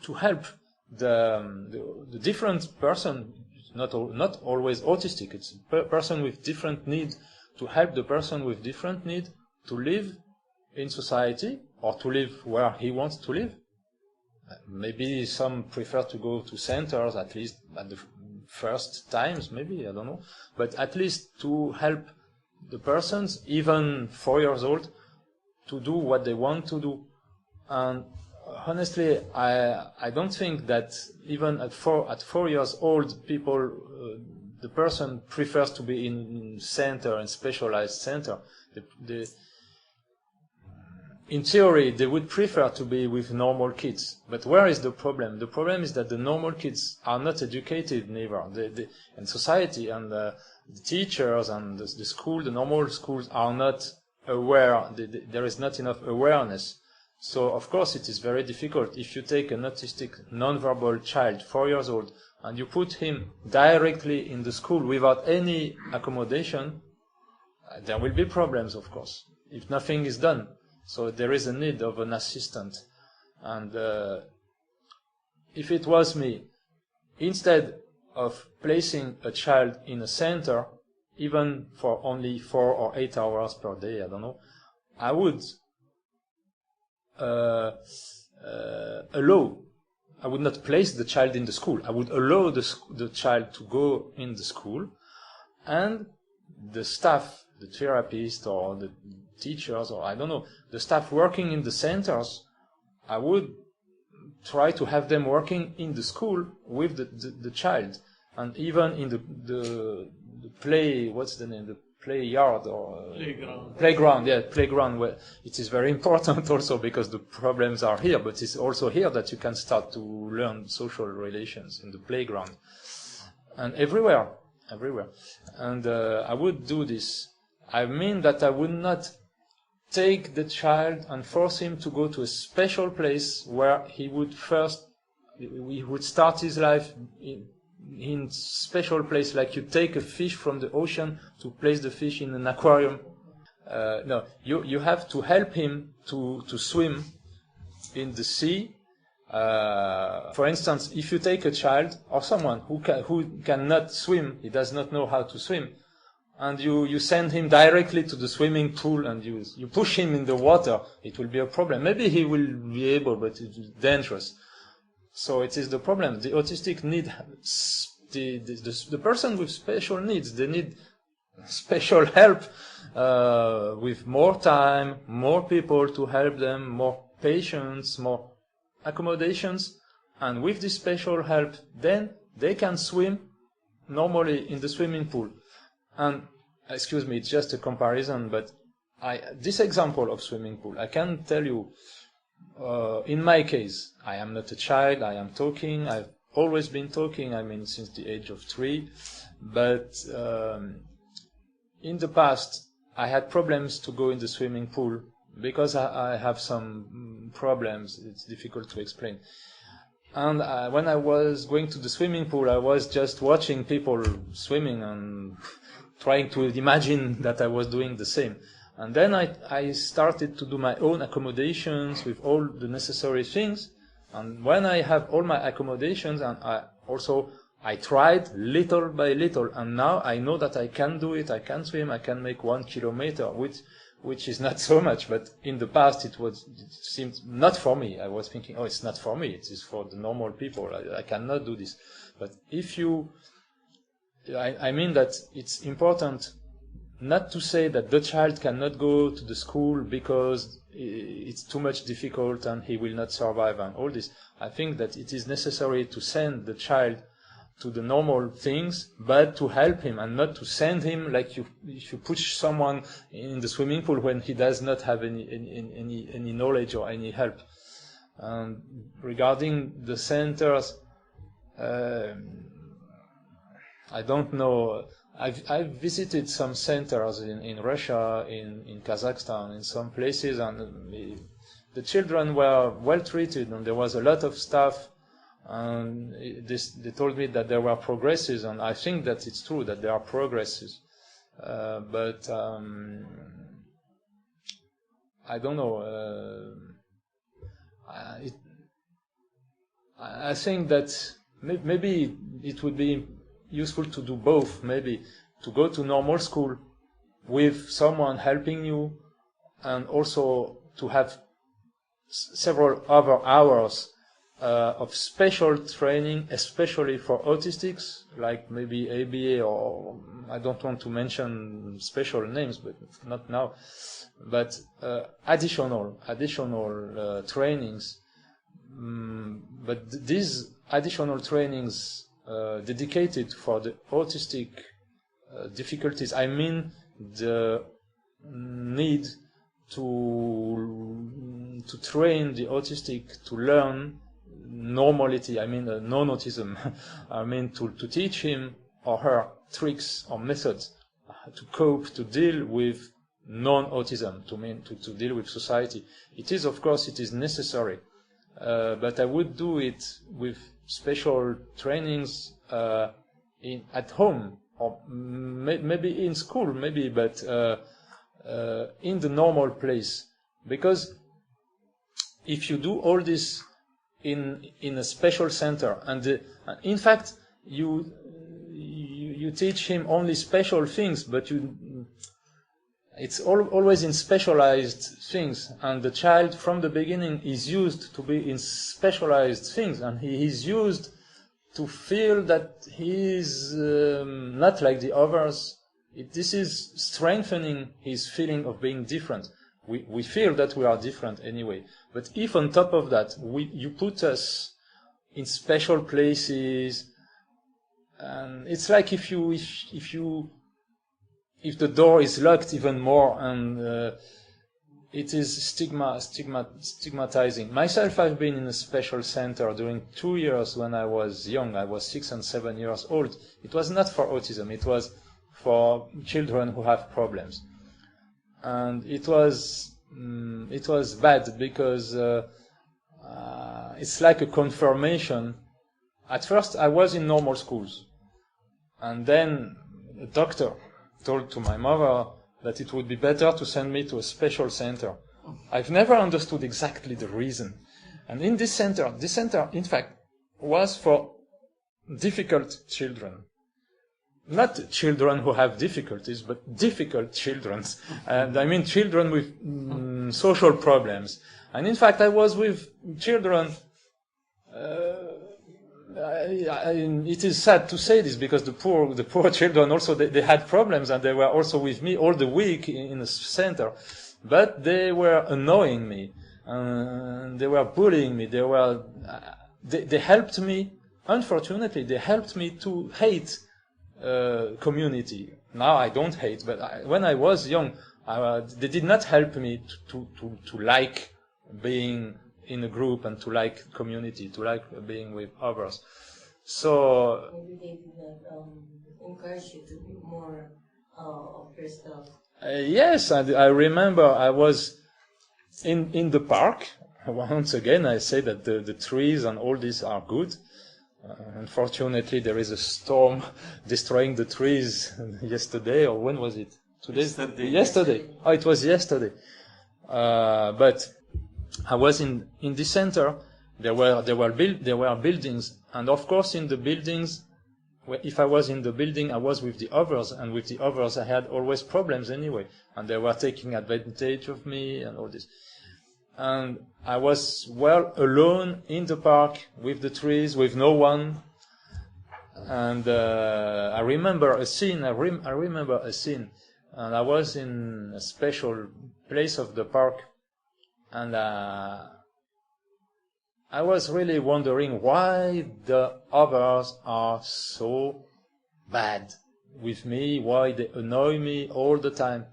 to help the different person, not always autistic, it's a person with different need, to help the person with different need to live in society or to live where he wants to live. Maybe some prefer to go to centers, at least at the first times, maybe, I don't know. But at least to help the persons, even 4 years old, to do what they want to do. And honestly, I don't think that even at 4 years old, people, the person prefers to be in center, in specialized center. In theory, they would prefer to be with normal kids. But where is the problem? The problem is that the normal kids are not educated neither. And society and the teachers and the school, the normal schools are not aware. There is not enough awareness. So, of course, it is very difficult. If you take an autistic, non-verbal child, 4 years old, and you put him directly in the school without any accommodation, there will be problems, of course, if nothing is done. So there is a need of an assistant. And if it was me, instead of placing a child in a center, even for only 4 or 8 hours per day, I don't know, I would I would not place the child in the school. I would allow the child to go in the school, and the staff, the therapist or the teachers, or I don't know, the staff working in the centers, I would try to have them working in the school with the child, and even in the play, what's the name, the play yard or playground, where it is very important also, because the problems are here, but it's also here that you can start to learn social relations, in the playground and everywhere. And I would do this. I mean that I would not take the child and force him to go to a special place where he would start his life in special place, like you take a fish from the ocean to place the fish in an aquarium. No, you have to help him to swim in the sea. For instance, if you take a child or someone who cannot swim, he does not know how to swim, and you send him directly to the swimming pool and you push him in the water, it will be a problem. Maybe he will be able, but it is dangerous. So it is the problem. The autistic need the person with special needs. They need special help, with more time, more people to help them, more patience, more accommodations, and with this special help, then they can swim normally in the swimming pool. And excuse me, it's just a comparison, but this example of swimming pool, I can tell you, in my case, I am not a child, I am talking, I've always been talking, I mean since the age of 3, but in the past I had problems to go in the swimming pool because I have some problems, it's difficult to explain. And when I was going to the swimming pool, I was just watching people swimming and trying to imagine that I was doing the same. And then I started to do my own accommodations with all the necessary things. And when I have all my accommodations, and I tried little by little, and now I know that I can do it, I can swim, I can make 1 kilometer, which is not so much, but in the past it seemed not for me. I was thinking, oh, it's not for me, it is for the normal people, I cannot do this. But I mean that it's important not to say that the child cannot go to the school because it's too much difficult and he will not survive and all this. I think that it is necessary to send the child to the normal things, but to help him, and not to send him like if you push someone in the swimming pool when he does not have any knowledge or any help. Regarding the centers, I don't know. I've visited some centers in Russia, in Kazakhstan, in some places, and the children were well treated, and there was a lot of staff. And they told me that there were progresses, and I think that it's true that there are progresses. But I don't know. I think that maybe it would be useful to do both, maybe to go to normal school with someone helping you, and also to have several other hours of special training, especially for autistics, like maybe ABA, or I don't want to mention special names, but not now. But additional trainings. But these additional trainings dedicated for the autistic difficulties, I mean the need to train the autistic to learn normality, I mean non-autism, I mean to teach him or her tricks or methods to cope, to deal with non-autism, to deal with society. It is, of course, it is necessary, but I would do it with special trainings at home, or maybe in school, maybe, but in the normal place. Because if you do all this in a special center, and in fact you teach him only special things, but it's always in specialized things, and the child from the beginning is used to be in specialized things, and he is used to feel that he is not like the others. This is strengthening his feeling of being different. We feel that we are different anyway. But if on top of that you put us in special places, and it's like if the door is locked even more, and it is stigmatizing. Myself, I've been in a special center during 2 years when I was young. I was 6 and 7 years old. It was not for autism. It was for children who have problems. And it was bad because it's like a confirmation. At first, I was in normal schools, and then a doctor told to my mother that it would be better to send me to a special center. I've never understood exactly the reason. And in this center, in fact, was for difficult children. Not children who have difficulties, but difficult children. And I mean children with social problems. And in fact, I was with children. It is sad to say this, because the poor children also, they had problems, and they were also with me all the week in the center. But they were annoying me, and they were bullying me. They helped me. Unfortunately, they helped me to hate community. Now I don't hate, but when I was young, they did not help me to like being in a group, and to like community, to like being with others. So maybe they did not encourage you to be more of yourself. Yes, I remember I was in the park. Once again, I say that the trees and all this are good. Unfortunately, there is a storm destroying the trees yesterday, or when was it? Yesterday. Oh, it was yesterday. But I was in the center. There were buildings, and of course, in the buildings, if I was in the building, I was with the others, and with the others, I had always problems anyway, and they were taking advantage of me and all this. And I was alone in the park with the trees, with no one. And I remember a scene. And I was in a special place of the park, and I was really wondering why the others are so bad with me, why they annoy me all the time.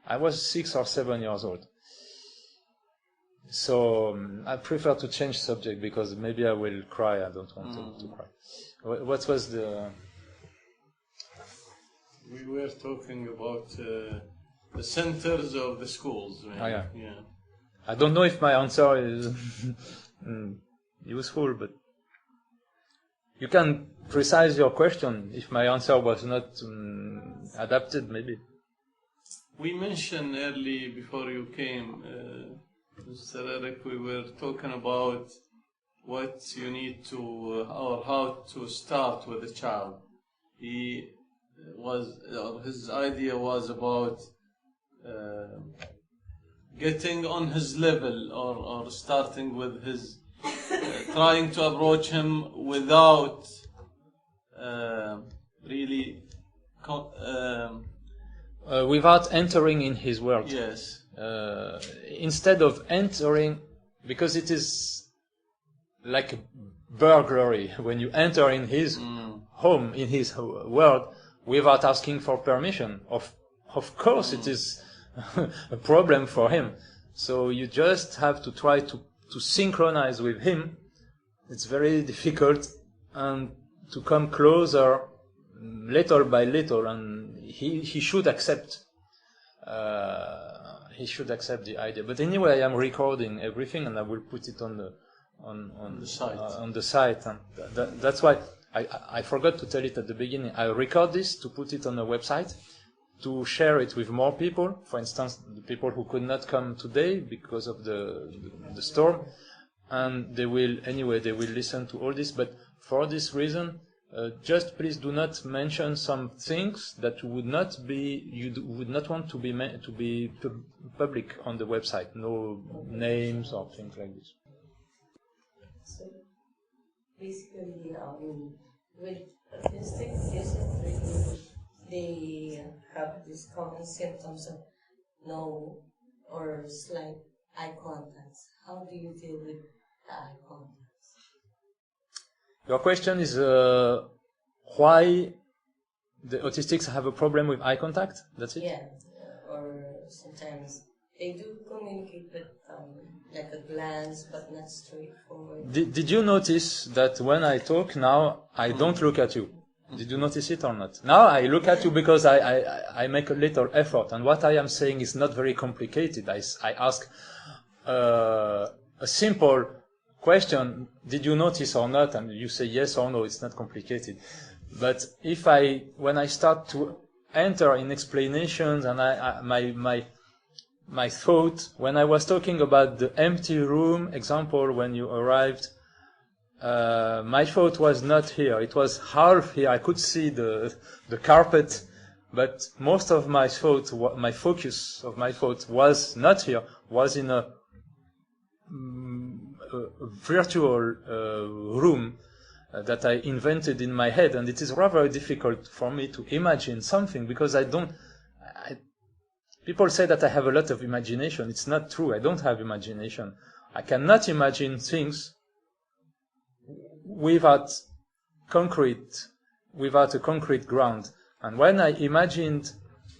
I was 6 or 7 years old. So I prefer to change subject, because maybe I will cry. I don't want to cry. What was the... We were talking about the centers of the schools. Maybe. Oh, yeah. I don't know if my answer is useful, but you can precise your question if my answer was not adapted, maybe. We mentioned early, before you came, Mr. Eric, we were talking about what you need to, or how to start with a child. His idea was about getting on his level, or starting with his trying to approach him without really without entering in his world. yes. Instead of entering, because it is like a burglary when you enter in his home, in his world, without asking for permission. Of course, it is a problem for him. So you just have to try to synchronize with him. It's very difficult, and to come closer little by little, and he should accept. He should accept the idea. But anyway, I am recording everything, and I will put it on the site. On the site, and that's why I forgot to tell it at the beginning. I record this to put it on the website, to share it with more people. For instance, the people who could not come today because of the storm, and they will listen to all this. But for this reason, just please do not mention some things that you would not want to be public on the website. No names or things like this. So basically, with autistic, is it really they have these common symptoms of no or slight eye contact? How do you deal with the eye contact? Your question is why the autistics have a problem with eye contact? That's it? Yeah, or sometimes they do communicate with like a glance, but not straightforward. Did you notice that when I talk now, I don't look at you? Did you notice it or not? Now I look at you because I make a little effort, and what I am saying is not very complicated. I ask a simple question, did you notice or not? And you say yes or no, it's not complicated. But when I start to enter in explanations, and my thought, when I was talking about the empty room example when you arrived, my thought was not here. It was half here. I could see the carpet, but most of my thought, my focus of my thought was not here, was in a virtual room that I invented in my head, and it is rather difficult for me to imagine something because people say that I have a lot of imagination. It's not true. I don't have imagination. I cannot imagine things without a concrete ground. And when I imagined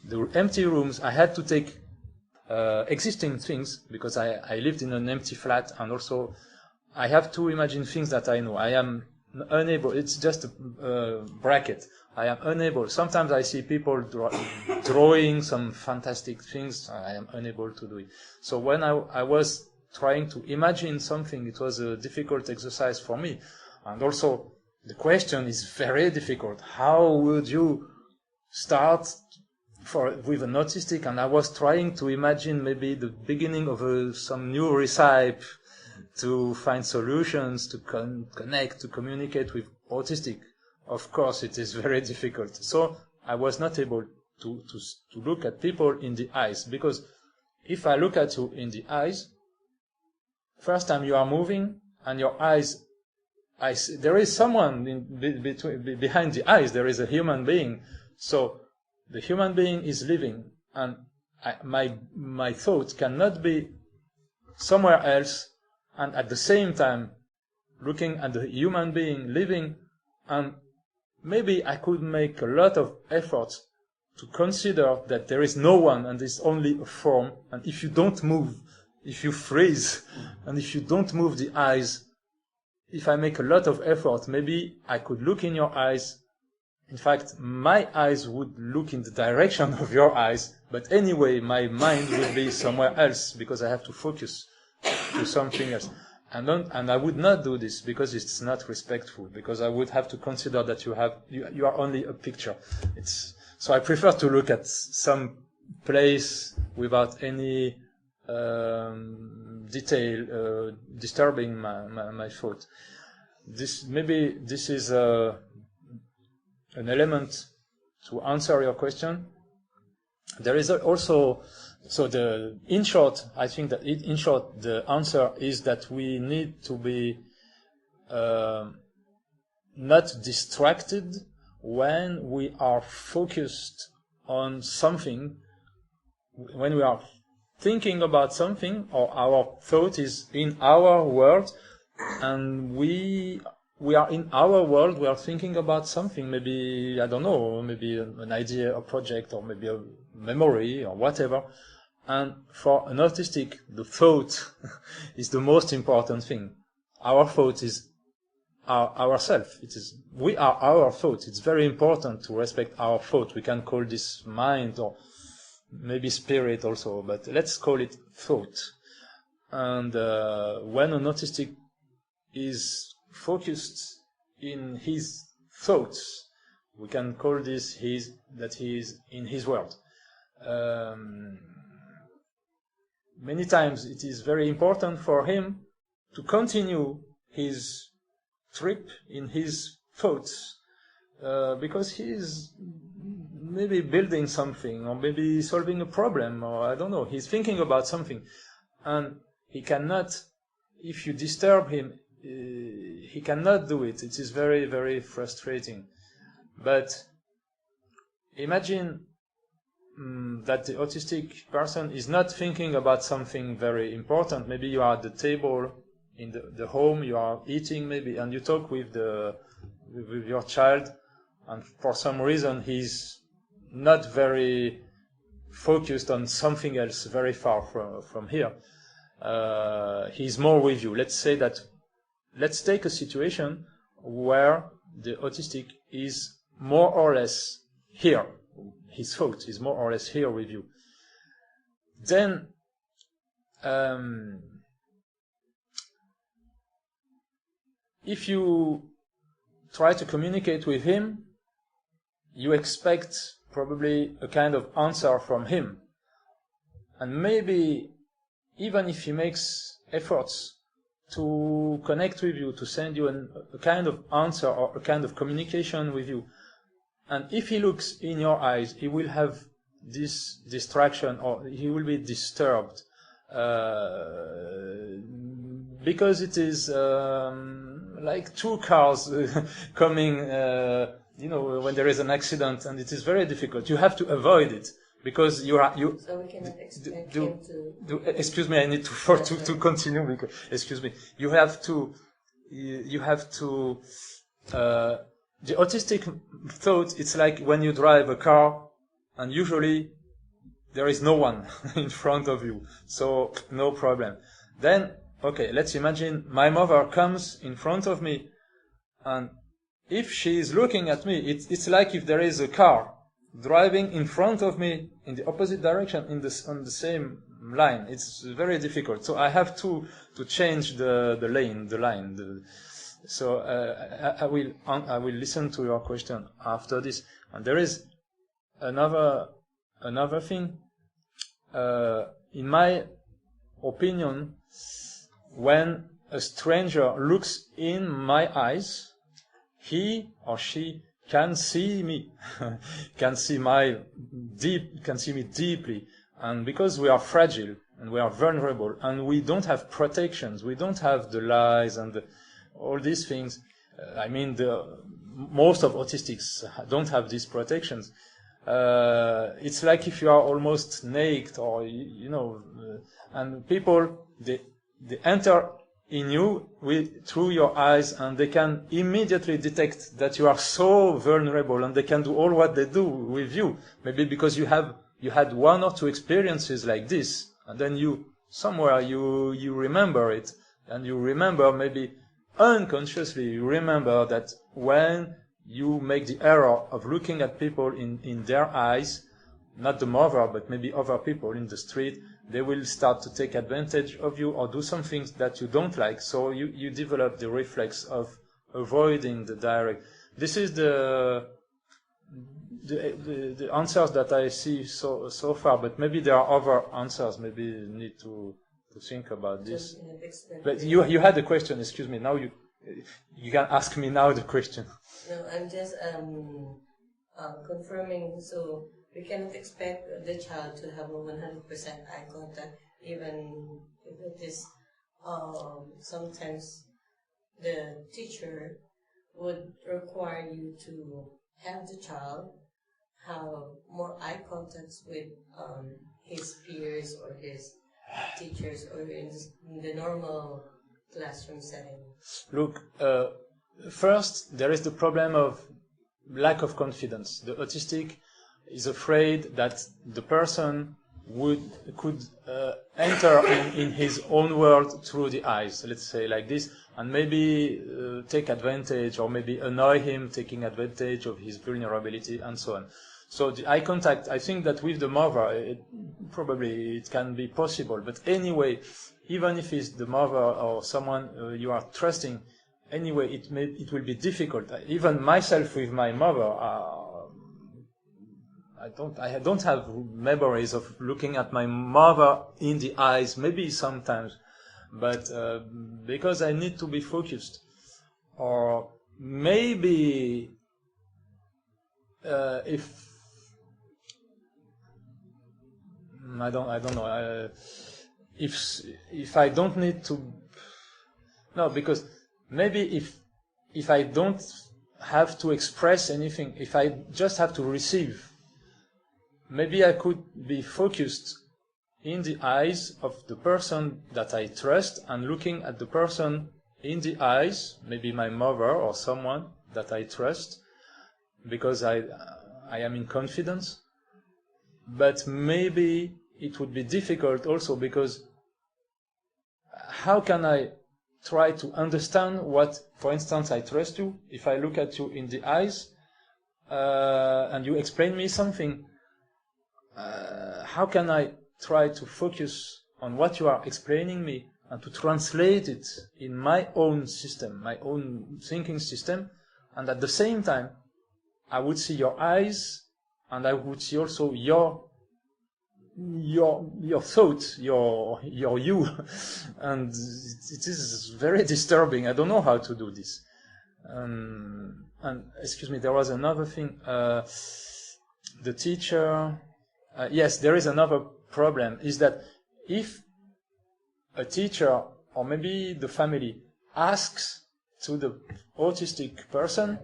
the empty rooms, I had to take existing things, because I lived in an empty flat, and also I have to imagine things that I know. I am unable, it's just a bracket. I am unable. Sometimes I see people drawing some fantastic things. I am unable to do it. So when I was trying to imagine something, it was a difficult exercise for me. And also, the question is very difficult. How would you start with an autistic? And I was trying to imagine maybe the beginning of some new recipe to find solutions, to connect, to communicate with autistic. Of course, it is very difficult. So I was not able to look at people in the eyes, because if I look at you in the eyes, first time you are moving, and your eyes, there is someone behind the eyes. There is a human being. So the human being is living, and my thought cannot be somewhere else, and at the same time looking at the human being living. And maybe I could make a lot of effort to consider that there is no one and it's only a form. And if you don't move, if you freeze, and if you don't move the eyes, if I make a lot of effort, maybe I could look in your eyes. In fact, my eyes would look in the direction of your eyes, but anyway, my mind would be somewhere else because I have to focus to something else. And I would not do this because it's not respectful, because I would have to consider that you are only a picture. So I prefer to look at some place without any detail disturbing my thought. This is an element to answer your question. There is also So in short, I think that in short, the answer is that we need to be not distracted when we are focused on something, when we are thinking about something, or our thought is in our world, and we are in our world, we are thinking about something, maybe, I don't know, maybe an idea, a project, or maybe a memory, or whatever. And for an autistic, the thought is the most important thing. Our thought is ourself. We are our thought. It's very important to respect our thought. We can call this mind, or maybe spirit also, but let's call it thought. And when an autistic is focused in his thoughts, we can call this that he is in his world. Many times it is very important for him to continue his trip in his thoughts, because he is maybe building something, or maybe solving a problem, or I don't know, he's thinking about something, and he cannot, if you disturb him, he cannot do it. It is very, very frustrating. But imagine that the autistic person is not thinking about something very important. Maybe you are at the table in the home, you are eating maybe, and you talk with your child, and for some reason he's not very focused on something else very far from here. He's more with you. Let's take a situation where the autistic is more or less here. His thought is more or less here with you. Then if you try to communicate with him, you expect probably a kind of answer from him. And maybe even if he makes efforts to connect with you, to send you a kind of answer or a kind of communication with you, and if he looks in your eyes, he will have this distraction, or he will be disturbed, because it is like two cars coming, when there is an accident, and it is very difficult. You have to avoid it, because So we cannot expect him to... Excuse me, I need to continue, because, excuse me. You have to, the autistic thought, it's like when you drive a car, and usually there is no one in front of you, so no problem. Then, okay, let's imagine my mother comes in front of me, and if she is looking at me, it's like if there is a car driving in front of me in the opposite direction on the same line. It's very difficult. So I have to change the line. So I will listen to your question after this. And there is another thing. In my opinion, when a stranger looks in my eyes, he or she can see me, can see me deeply. And because we are fragile and we are vulnerable and we don't have protections, we don't have the lies and all these things. Most of autistics don't have these protections. It's like if you are almost naked, or and people they enter in you through your eyes, and they can immediately detect that you are so vulnerable, and they can do all what they do with you. Maybe because you had one or two experiences like this, and then you remember it, and you remember, maybe unconsciously, you remember that when you make the error of looking at people in their eyes, not the mother, but maybe other people in the street, they will start to take advantage of you or do some things that you don't like. So you develop the reflex of avoiding the direct. This is the answers that I see so far, but maybe there are other answers. Maybe you need to think about this. But you had a question. Excuse me. Now you can ask me now the question. No, I'm just confirming. So we cannot expect the child to have a 100% eye contact, even if it is sometimes the teacher would require you to have the child have more eye contacts with his peers or his teachers or in the normal classroom setting. Look, first there is the problem of lack of confidence. The autistic is afraid that the person could enter in his own world through the eyes, let's say like this, and maybe take advantage or maybe annoy him, taking advantage of his vulnerability and so on. So the eye contact, I think that with the mother, probably it can be possible. But anyway, even if it's the mother or someone you are trusting, anyway, it will be difficult. Even myself with my mother, I don't have memories of looking at my mother in the eyes. Maybe sometimes, but because I need to be focused, or maybe if I don't know if I don't need to. No, because maybe if I don't have to express anything, if I just have to receive, maybe I could be focused in the eyes of the person that I trust and looking at the person in the eyes, maybe my mother or someone that I trust, because I am in confidence. But maybe it would be difficult also because how can I try to understand what, for instance, I trust you, if I look at you in the eyes and you explain me something, how can I try to focus on what you are explaining me and to translate it in my own system, my own thinking system, and at the same time I would see your eyes and I would see also your thought, your you, and it is very disturbing. I don't know how to do this. And excuse me, there was another thing. The teacher. Yes, there is another problem. Is that if a teacher or maybe the family asks to the autistic person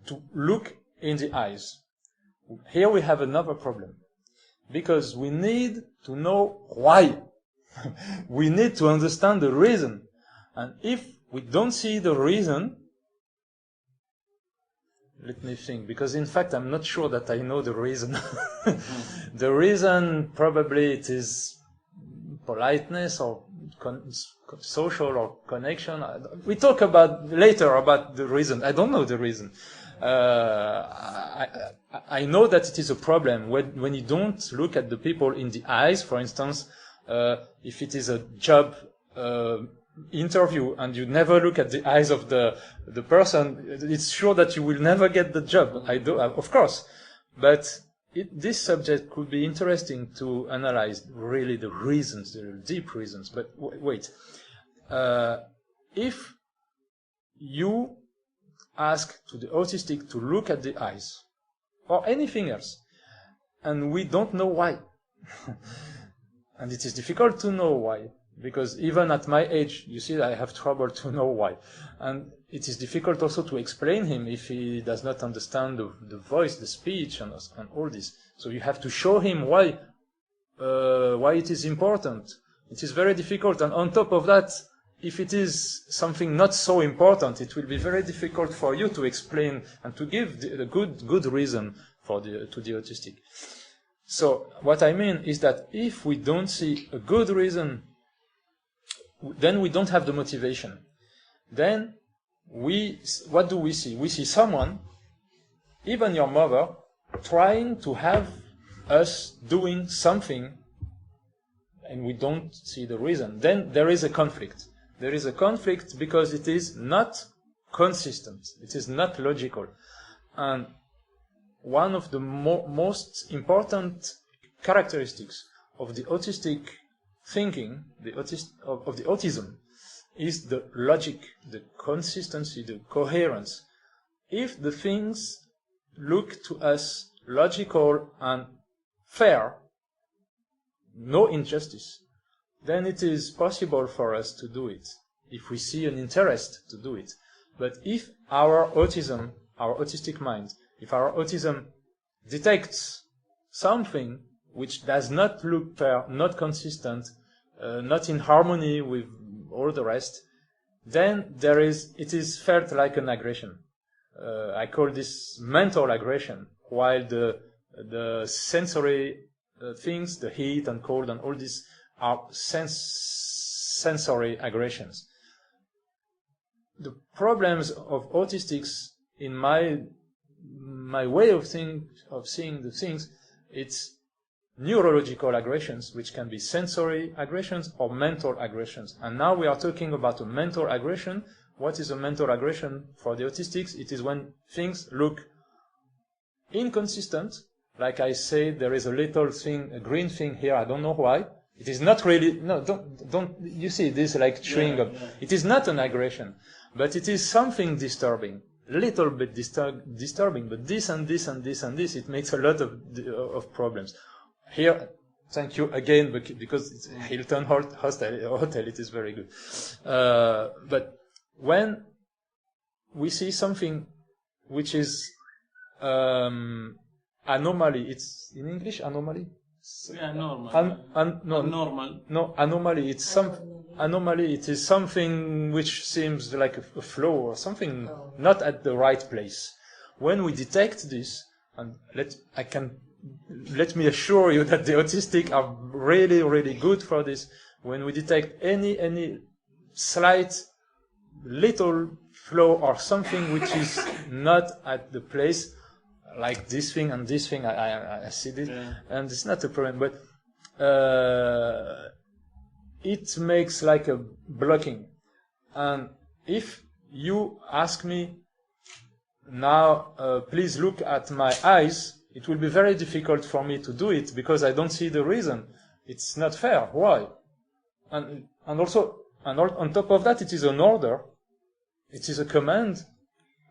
to look in the eyes, here we have another problem. Because we need to know why. We need to understand the reason. And if we don't see the reason, let me think, because in fact I'm not sure that I know the reason. The reason, probably it is politeness or social or connection. We talk about later about the reason. I don't know the reason. I know that it is a problem when you don't look at the people in the eyes. For instance, if it is a job interview and you never look at the eyes of the person, it's sure that you will never get the job. Of course, but this subject could be interesting to analyze really the reasons, the deep reasons. But wait, if you ask to the autistic to look at the eyes or anything else, and we don't know why. And it is difficult to know why, because even at my age, you see, I have trouble to know why. And it is difficult also to explain him if he does not understand the voice, the speech, and all this. So you have to show him why it is important. It is very difficult, and on top of that, if it is something not so important, it will be very difficult for you to explain and to give the good reason to the autistic. So what I mean is that if we don't see a good reason, then we don't have the motivation. Then what do we see? We see someone, even your mother, trying to have us doing something, and we don't see the reason. Then there is a conflict. There is a conflict because it is not consistent. It is not logical. And one of the most important characteristics of the autistic thinking, of the autism, is the logic, the consistency, the coherence. If the things look to us logical and fair, no injustice, then it is possible for us to do it, if we see an interest to do it. But if our autism, our autistic mind, if our autism detects something which does not look fair, not consistent, not in harmony with all the rest, then it is felt like an aggression. I call this mental aggression, while the sensory things, the heat and cold and all this, are sensory aggressions. The problems of autistics, in my way of seeing the things, it's neurological aggressions, which can be sensory aggressions or mental aggressions. And now we are talking about a mental aggression. What is a mental aggression for the autistics? It is when things look inconsistent. Like I say, there is a little thing, a green thing here, I don't know why. It is not really, no, don't, you see this like chewing up. It is not an aggression, but it is something disturbing. Little bit disturbing, but this and this and this and this, it makes a lot of problems. Here, thank you again, because it's Hilton Hotel, it is very good. But when we see something which is anomaly, it's in English anomaly. Yeah, normal. Normal. No, anomaly. It's anomaly. It is something which seems like a flaw or something not at the right place. When we detect this, and let me assure you that the autistic are really, really good for this. When we detect any slight little flaw or something which is not at the place, like this thing and this thing, I see this, and it's not a problem, but it makes like a blocking. And if you ask me now, please look at my eyes, it will be very difficult for me to do it because I don't see the reason. It's not fair. Why? And also, on top of that, it is an order. It is a command.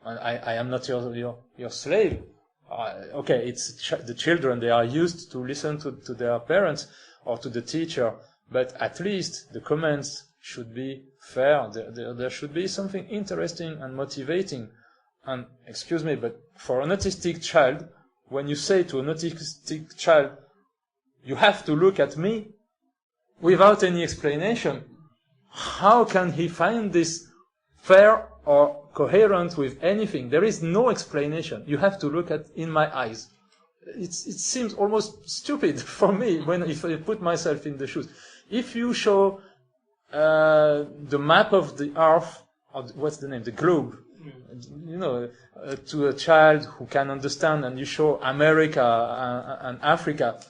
I am not your slave. Okay, it's the children, they are used to listen to their parents or to the teacher, but at least the commands should be fair. There should be something interesting and motivating. And excuse me, but for an autistic child, when you say to an autistic child, you have to look at me without any explanation, how can he find this fair or coherent with anything? There is no explanation. You have to look in my eyes. It seems almost stupid for me if I put myself in the shoes. If you show the map of the Earth, or what's the name, the globe, to a child who can understand, and you show America and Africa,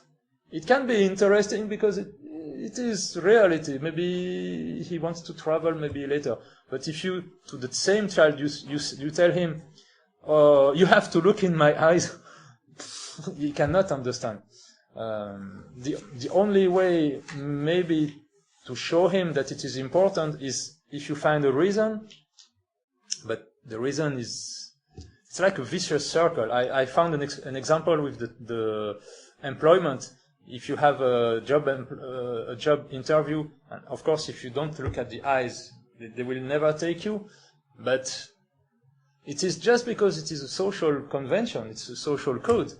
it can be interesting because it is reality. Maybe he wants to travel, maybe later. But if you, to the same child, you tell him, you have to look in my eyes, he cannot understand. The only way maybe to show him that it is important is if you find a reason, but the reason it's like a vicious circle. I found an example with the employment. If you have a job interview, and of course if you don't look at the eyes, they will never take you. But it is just because it is a social convention, it's a social code.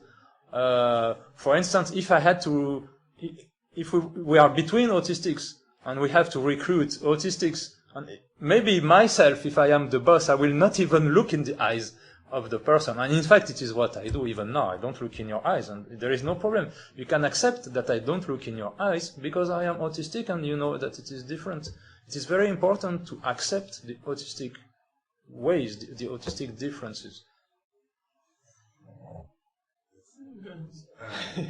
For instance, if we are between autistics and we have to recruit autistics, and maybe myself, if I am the boss, I will not even look in the eyes of the person. And in fact, it is what I do even now. I don't look in your eyes, and there is no problem. You can accept that I don't look in your eyes because I am autistic, and you know that it is different. It is very important to accept the autistic ways, the autistic differences.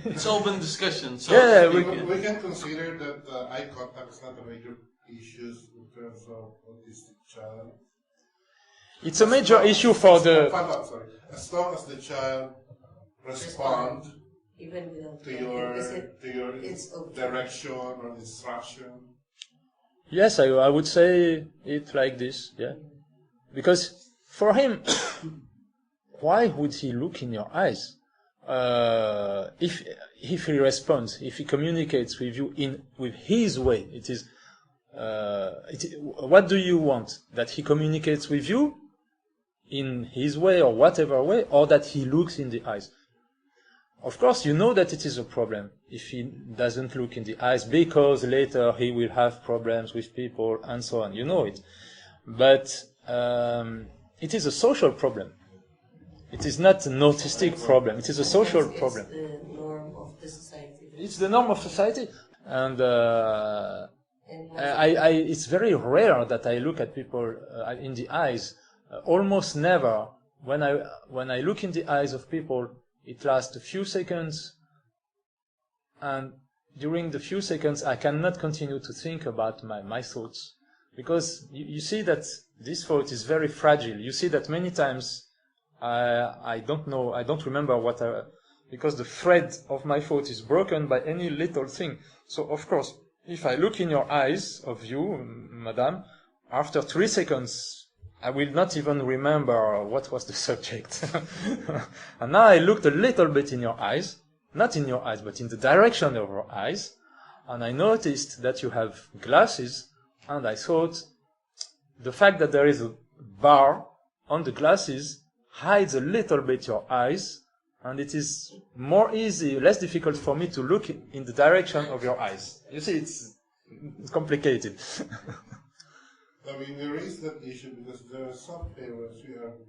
It's open discussion. So we can consider that eye contact is not a major issue in terms of autistic child. It's a major issue for the. As long as the child respond even without to your direction or instruction. Yes, I would say it like this. Yeah, because for him, why would he look in your eyes? if he responds, if he communicates with you with his way, what do you want? That he communicates with you in his way or whatever way, or that he looks in the eyes? Of course, you know that it is a problem if he doesn't look in the eyes, because later he will have problems with people and so on. You know it. But it is a social problem. It is not an autistic problem. It is a social problem. It's the norm of the society. It's the norm of society. And it's very rare that I look at people in the eyes. Almost never. When I look in the eyes of people, it lasts a few seconds, and during the few seconds I cannot continue to think about my thoughts, because you see that this thought is very fragile. You see that many times I don't remember because the thread of my thought is broken by any little thing. So of course, if I look in your eyes of you, madam, after 3 seconds I will not even remember what was the subject. And now I looked a little bit in your eyes, not in your eyes, but in the direction of your eyes, and I noticed that you have glasses, and I thought the fact that there is a bar on the glasses hides a little bit your eyes, and it is more easy, less difficult for me to look in the direction of your eyes. You see, it's complicated. I mean, there is that issue because there are some parents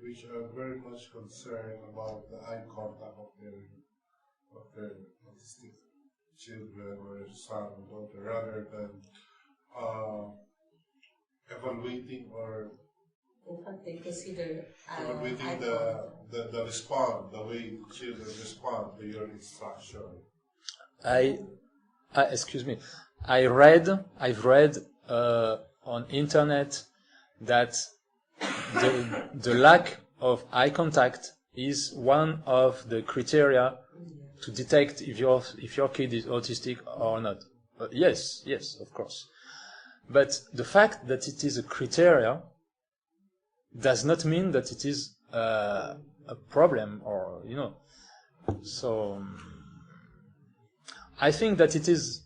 which are very much concerned about the eye contact of their autistic children or son or daughter, rather than evaluating or in fact they consider evaluating the response, the way children respond to your instruction. Excuse me. I've read on internet that the lack of eye contact is one of the criteria to detect if your kid is autistic or not. Yes, of course. But the fact that it is a criteria does not mean that it is a problem, or So I think that it is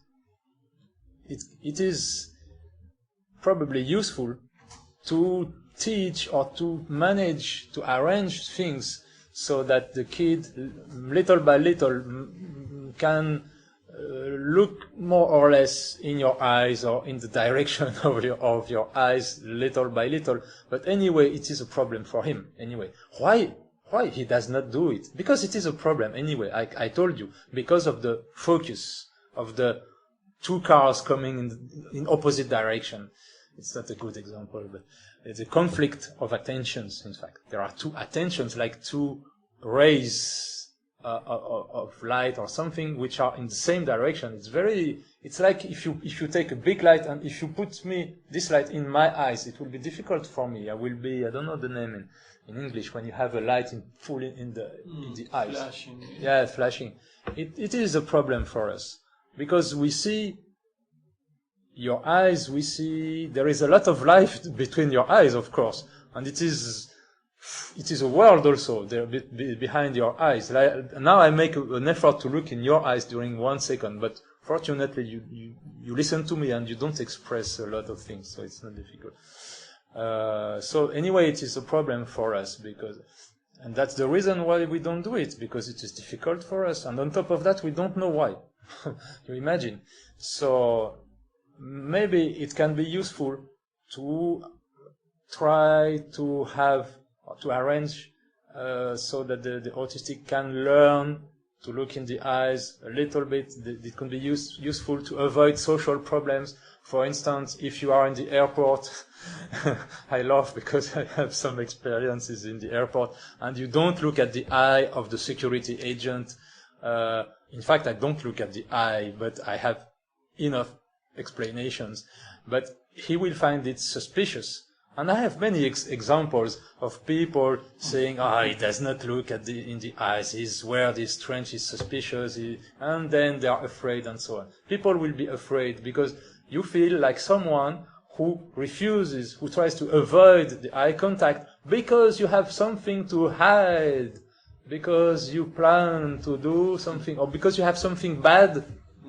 probably useful to teach or to manage to arrange things so that the kid, little by little, can look more or less in your eyes or in the direction of your eyes, little by little. But anyway, it is a problem for him. Anyway, why he does not do it? Because it is a problem. Anyway, I told you, because of the focus of the two cars coming in opposite direction. It's not a good example, but it's a conflict of attentions. In fact, there are two attentions, like two rays of light or something, which are in the same direction. It's like if you take a big light and if you put this light in my eyes, it will be difficult for me. I don't know the name in English, when you have a light in the eyes. Flashing. Yeah, flashing. It is a problem for us, because we see your eyes, there is a lot of life between your eyes, of course, and it is a world also there behind your eyes. Now I make an effort to look in your eyes during 1 second, but fortunately you listen to me and you don't express a lot of things, so it's not difficult. So anyway, it is a problem for us, and that's the reason why we don't do it, because it is difficult for us, and on top of that we don't know why. You imagine. So maybe it can be useful to try to arrange so that the autistic can learn to look in the eyes a little bit. It can be useful to avoid social problems. For instance, if you are in the airport, I laugh because I have some experiences in the airport, and you don't look at the eye of the security agent. In fact, I don't look at the eye, but I have enough explanations. But he will find it suspicious. And I have many examples of people saying, he does not look in the eyes, his word is strange, he's suspicious, and then they are afraid and so on. People will be afraid because you feel like someone who tries to avoid the eye contact because you have something to hide. because you plan to do something, or because you have something bad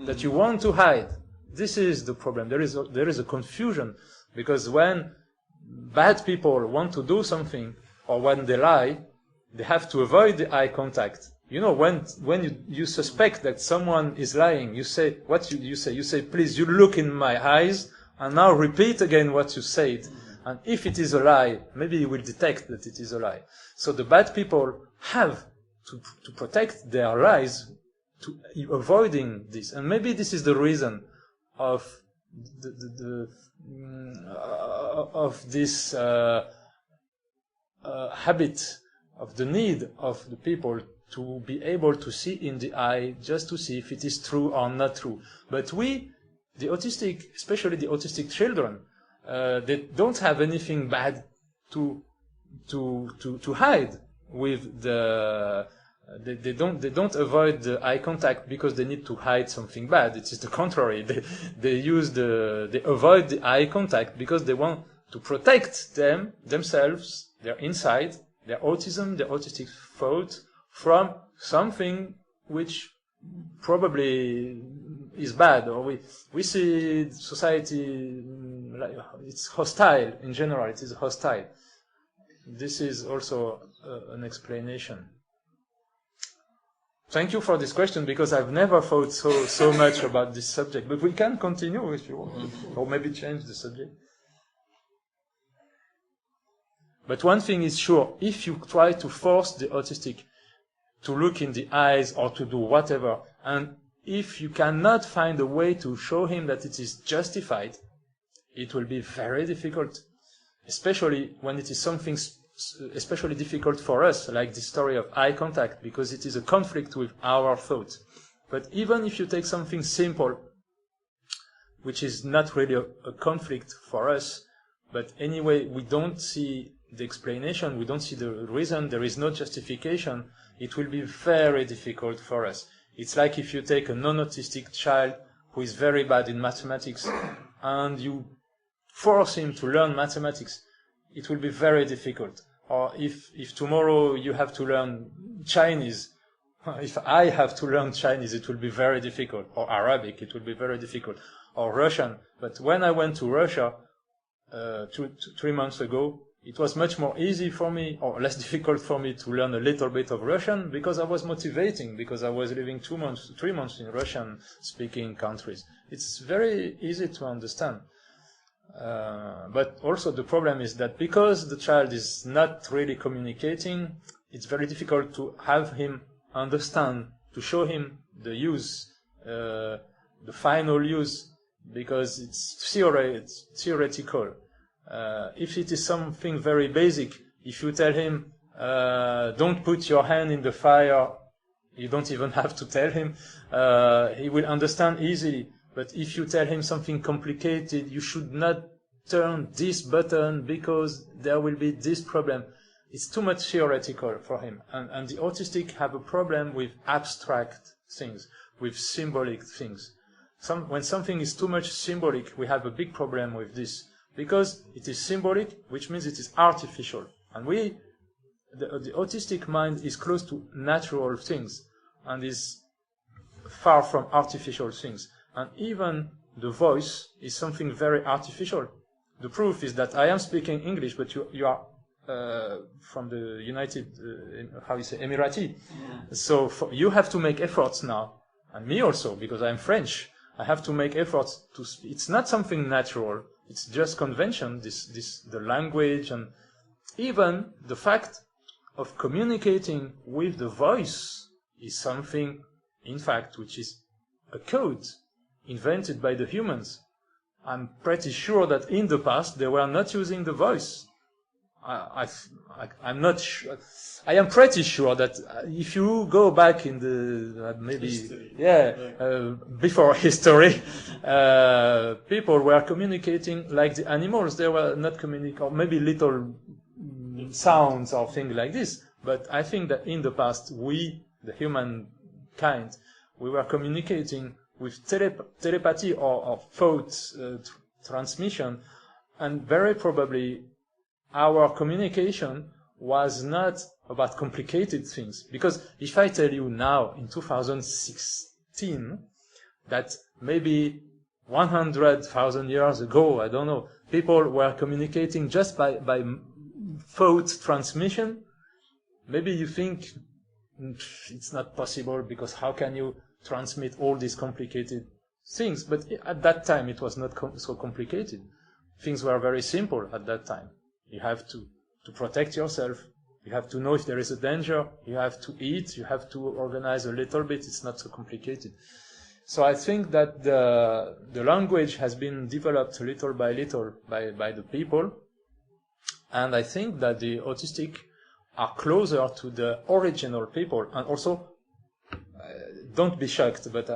that you want to hide. This is the problem. There is a confusion, because when bad people want to do something, or when they lie, they have to avoid the eye contact. You know, when you suspect that someone is lying, you say, what you say? You say, please, you look in my eyes, and now repeat again what you said. And if it is a lie, maybe you will detect that it is a lie. So the bad people have to protect their lies, to avoiding this. And maybe this is the reason of of this habit, of the need of the people to be able to see in the eye, just to see if it is true or not true. But we, the autistic, especially the autistic children, they don't have anything bad to hide with the. They don't avoid the eye contact because they need to hide something bad. It is the contrary. They avoid the eye contact because they want to protect themselves, their inside, their autism, their autistic thought, from something which probably is bad, or we see society like it's hostile in general. It is hostile. This is also an explanation. Thank you for this question, because I've never thought so much about this subject. But we can continue if you want, or maybe change the subject. But one thing is sure: if you try to force the autistic to look in the eyes or to do whatever, and if you cannot find a way to show him that it is justified, it will be very difficult, especially when it is something especially difficult for us, like the story of eye contact, because it is a conflict with our thought. But even if you take something simple, which is not really a conflict for us, but anyway, we don't see the explanation, we don't see the reason, there is no justification, it will be very difficult for us. It's like if you take a non-autistic child who is very bad in mathematics and you force him to learn mathematics, it will be very difficult. Or if tomorrow you have to learn Chinese, if I have to learn Chinese, it will be very difficult. Or Arabic, it will be very difficult. Or Russian. But when I went to Russia 3 months ago, it was much more easy for me, or less difficult for me, to learn a little bit of Russian, because I was motivating, because I was living 3 months in Russian-speaking countries. It's very easy to understand. But also the problem is that because the child is not really communicating, it's very difficult to have him understand, to show him the use, the final use, because it's theoretical. If it is something very basic, if you tell him, don't put your hand in the fire, you don't even have to tell him, he will understand easily. But if you tell him something complicated, you should not turn this button because there will be this problem. It's too much theoretical for him. And the autistic have a problem with abstract things, with symbolic things. When something is too much symbolic, we have a big problem with this. Because it is symbolic, which means it is artificial. And the autistic mind is close to natural things and is far from artificial things. And even the voice is something very artificial. The proof is that I am speaking English, but you are from the United, Emirati. So you have to make efforts now, and me also, because I am French. I have to make efforts to speak. It's not something natural. It's just convention, the language, and even the fact of communicating with the voice is something, in fact, which is a code invented by the humans. I'm pretty sure that in the past they were not using the voice. I'm not sure. I am pretty sure that if you go back in the before history, people were communicating like the animals. They were not communicating, or maybe little sounds or things like this. But I think that in the past, we, the humankind, we were communicating with telepathy or thought transmission, and very probably our communication was not about complicated things. Because if I tell you now, in 2016, that maybe 100,000 years ago, I don't know, people were communicating just by thought transmission, maybe you think it's not possible, because how can you transmit all these complicated things? But at that time, it was not so complicated. Things were very simple at that time. You have to protect yourself. You have to know if there is a danger. You have to eat. You have to organize a little bit. It's not so complicated. So I think that the language has been developed little by little by the people. And I think that the autistic are closer to the original people. And also, don't be shocked, but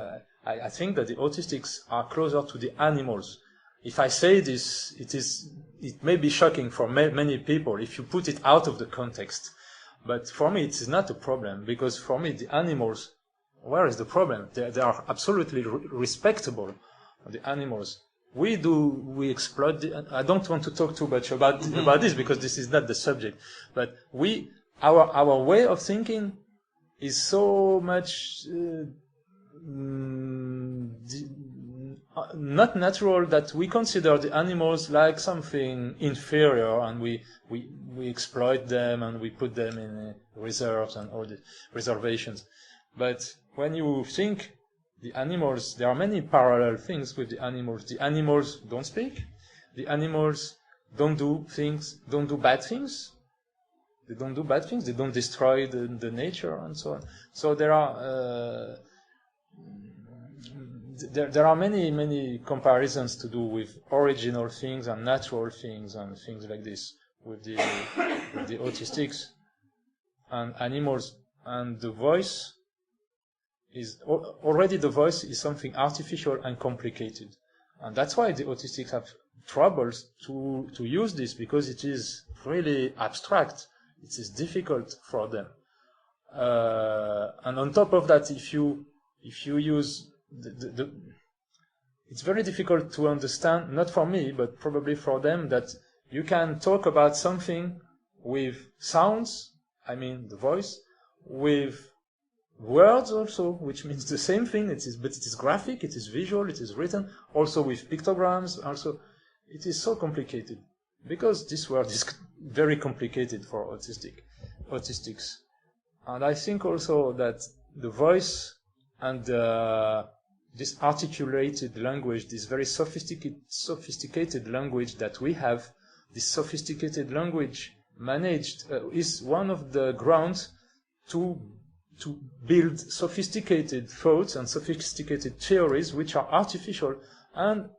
I think that the autistics are closer to the animals. If I say this, it may be shocking for many people if you put it out of the context. But for me, it is not a problem, because for me, the animals, where is the problem? They are absolutely respectable, the animals. We exploit I don't want to talk too much about this, because this is not the subject. But our way of thinking is so much not natural that we consider the animals like something inferior, and we exploit them, and we put them in reserves and all the reservations. But when you think the animals, there are many parallel things with the animals. The animals don't speak. The animals don't do bad things. They don't do bad things. They don't destroy the nature and so on. So there are many comparisons to do with original things and natural things and things like this with the autistics and animals. And the voice is already something artificial and complicated, and that's why the autistics have troubles to use this, because it is really abstract. It is difficult for them, and on top of that, if you use it's very difficult to understand, not for me, but probably for them, that you can talk about something with sounds, I mean the voice, with words also, which means the same thing. But it is graphic, it is visual, it is written, also with pictograms. Also, it is so complicated, because this word is very complicated for autistics. And I think also that the voice and this articulated language, this very sophisticated language that we have, this sophisticated language managed is one of the grounds to build sophisticated thoughts and sophisticated theories which are artificial, and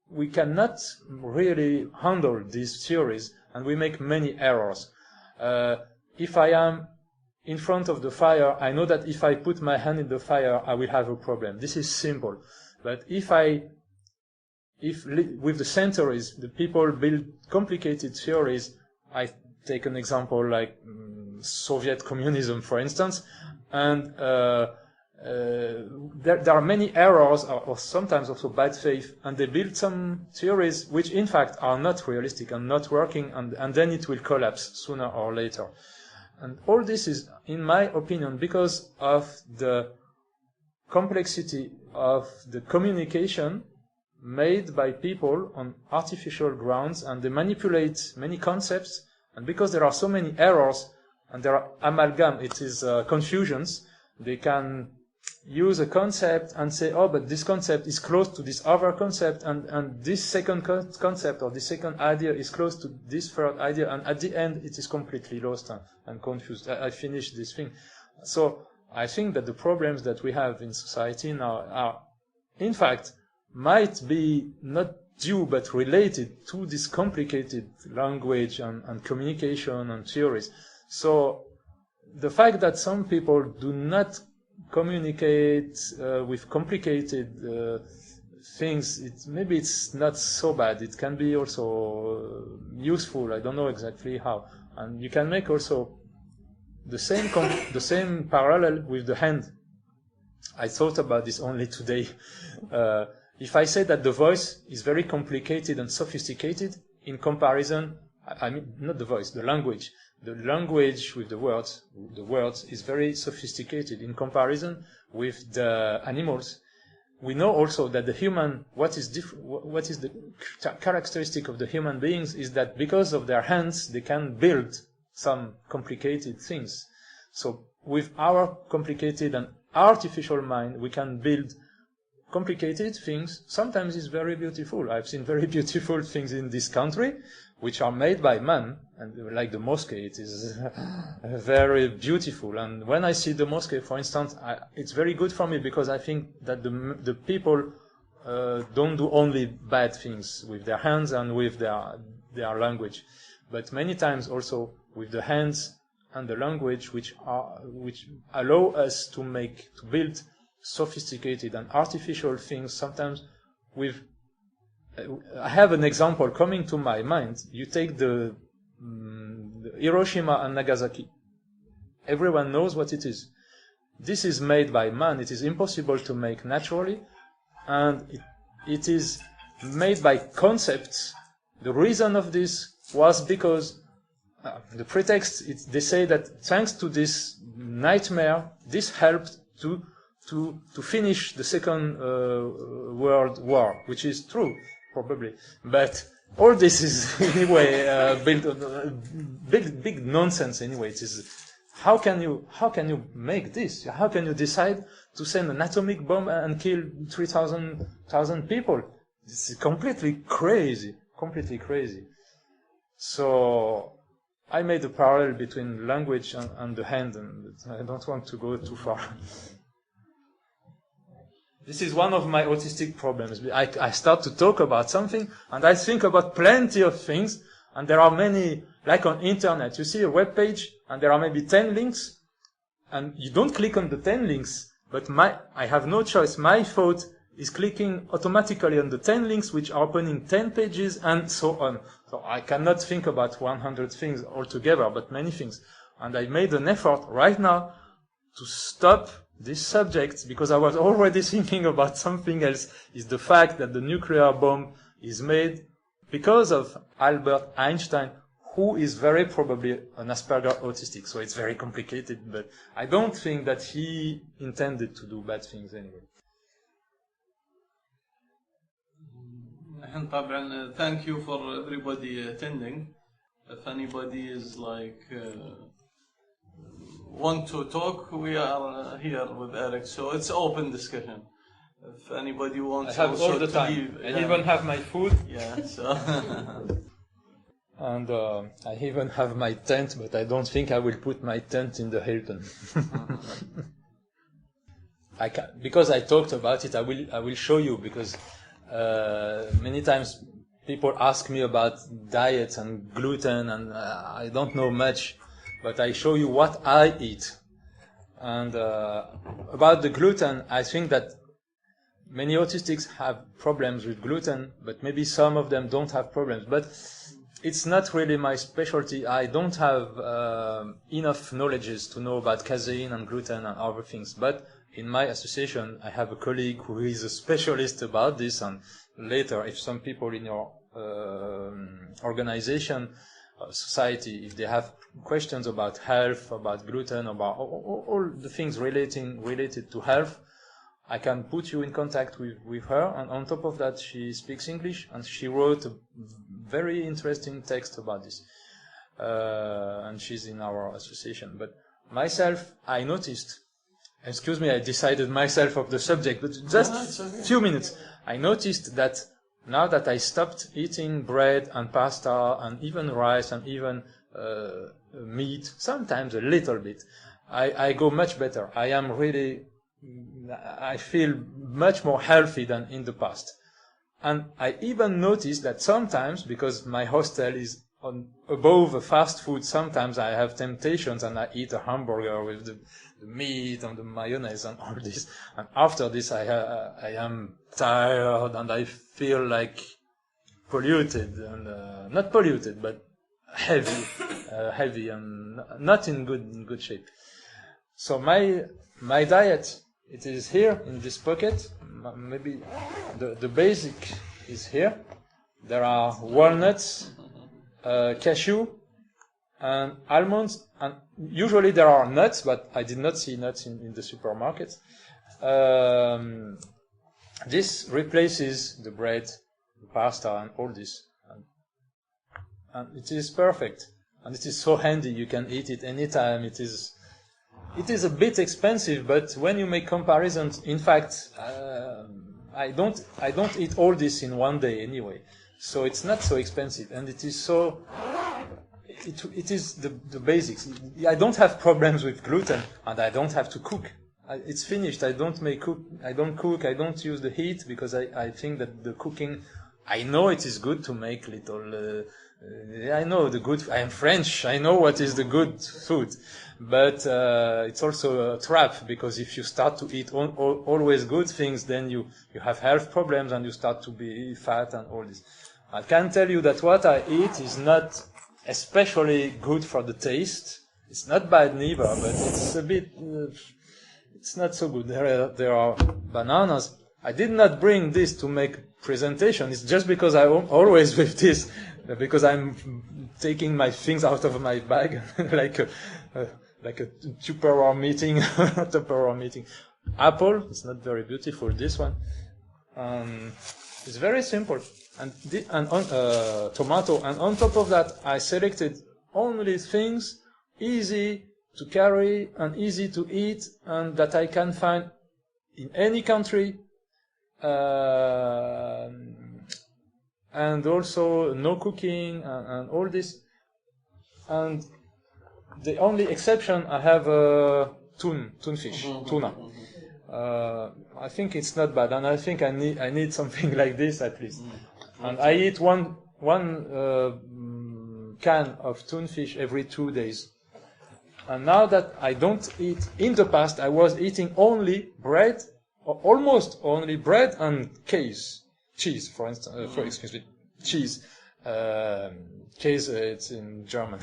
we cannot really handle these theories, and we make many errors. If I am in front of the fire, I know that if I put my hand in the fire, I will have a problem. This is simple. But if with the centuries, the people build complicated theories, I take an example like Soviet communism, for instance, and there are many errors, or sometimes also bad faith, and they build some theories which in fact are not realistic and not working, and then it will collapse sooner or later. And all this is, in my opinion, because of the complexity of the communication made by people on artificial grounds, and they manipulate many concepts, and because there are so many errors, and there are amalgam, it is confusions, they can use a concept and say, oh, but this concept is close to this other concept, and this second concept or this second idea is close to this third idea, and at the end it is completely lost and confused. I finished this thing. So I think that the problems that we have in society now are, in fact, might be not due but related to this complicated language and communication and theories. So the fact that some people do not communicate with complicated things, maybe it's not so bad. It can be also useful. I don't know exactly how. And you can make also the same parallel with the hand. I thought about this only today. If I say that the voice is very complicated and sophisticated, in comparison, I mean, not the voice, the language. The language with the words is very sophisticated in comparison with the animals. We know also that the human, what is the characteristic of the human beings is that because of their hands, they can build some complicated things. So with our complicated and artificial mind, we can build complicated things. Sometimes it's very beautiful. I've seen very beautiful things in this country, which are made by man, and like the mosque, it is very beautiful. And when I see the mosque, for instance, it's very good for me because I think that the people don't do only bad things with their hands and with their language, but many times also with the hands and the language, which allow us to build sophisticated and artificial things. Sometimes with I have an example coming to my mind. You take the Hiroshima and Nagasaki. Everyone knows what it is. This is made by man. It is impossible to make naturally, and it is made by concepts. The reason of this was because the pretext, they say that thanks to this nightmare, this helped to finish the Second World War, which is true. Probably, but all this is anyway built on big nonsense. Anyway, it is how can you make this? How can you decide to send an atomic bomb and kill 3,000 people? This is completely crazy. So I made a parallel between language and the hand, and I don't want to go too far. This is one of my autistic problems. I start to talk about something, and I think about plenty of things, and there are many, like on internet, you see a web page, and there are maybe 10 links, and you don't click on the 10 links, but I have no choice. My thought is clicking automatically on the 10 links, which are opening 10 pages, and so on. So I cannot think about 100 things altogether, but many things. And I made an effort right now to stop this subject, because I was already thinking about something else, is the fact that the nuclear bomb is made because of Albert Einstein, who is very probably an Asperger autistic. So it's very complicated, but I don't think that he intended to do bad things anyway. Thank you for everybody attending. If anybody is want to talk, we are here with Eric, so it's open discussion. If anybody wants, I have all the time. I even have my food. Yeah, so and I even have my tent, but I don't think I will put my tent in the Hilton. Because I talked about it. I will show you, because many times people ask me about diet and gluten, and I don't know much. But I show you what I eat. And about the gluten, I think that many autistics have problems with gluten, but maybe some of them don't have problems. But it's not really my specialty. I don't have enough knowledge to know about casein and gluten and other things. But in my association, I have a colleague who is a specialist about this. And later, if some people in your organization, society, if they have questions about health, about gluten, about all the things related to health, I can put you in contact with her. And on top of that, she speaks English, and she wrote a very interesting text about this. And she's in our association. But myself, I noticed, excuse me, I decided myself of the subject, but just a few minutes. I noticed that now that I stopped eating bread and pasta and even rice and even meat, sometimes a little bit, I go much better. I feel much more healthy than in the past. And I even noticed that sometimes, because my hostel is above a fast food, sometimes I have temptations and I eat a hamburger with the meat and the mayonnaise and all this. And after this, I am tired and I feel like polluted, and not polluted, but heavy and not in good shape. So my diet, it is here in this pocket. Maybe the basic is here. There are walnuts, cashew, and almonds, and usually there are nuts, but I did not see nuts in the supermarket. This replaces the bread, the pasta, and all this. And it is perfect. And it is so handy, you can eat it anytime. It is a bit expensive, but when you make comparisons, in fact, I don't eat all this in one day anyway. So it's not so expensive, and it is so... It is the basics. I don't have problems with gluten, and I don't have to cook. It's finished. I don't cook. I don't use the heat, because I think that the cooking, I know it is good to make little. I know the good. I am French. I know what is the good food, but it's also a trap, because if you start to eat always good things, then you have health problems and you start to be fat and all this. I can tell you that what I eat is not especially good for the taste. It's not bad neither, but it's a bit, it's not so good. There are bananas. I did not bring this to make presentation. It's just because I'm always with this, because I'm taking my things out of my bag like a Tupperware meeting, Tupperware meeting. Apple, it's not very beautiful, this one. It's very simple. And tomato, and on top of that, I selected only things easy to carry and easy to eat, and that I can find in any country, and also no cooking and all this. And the only exception, I have tuna. I think it's not bad, and I think I need something like this at least. And I eat one can of tunfish every 2 days. And now that I don't eat, in the past I was eating only bread, or almost only bread and cheese, for instance. Cheese. Cheese, it's in German.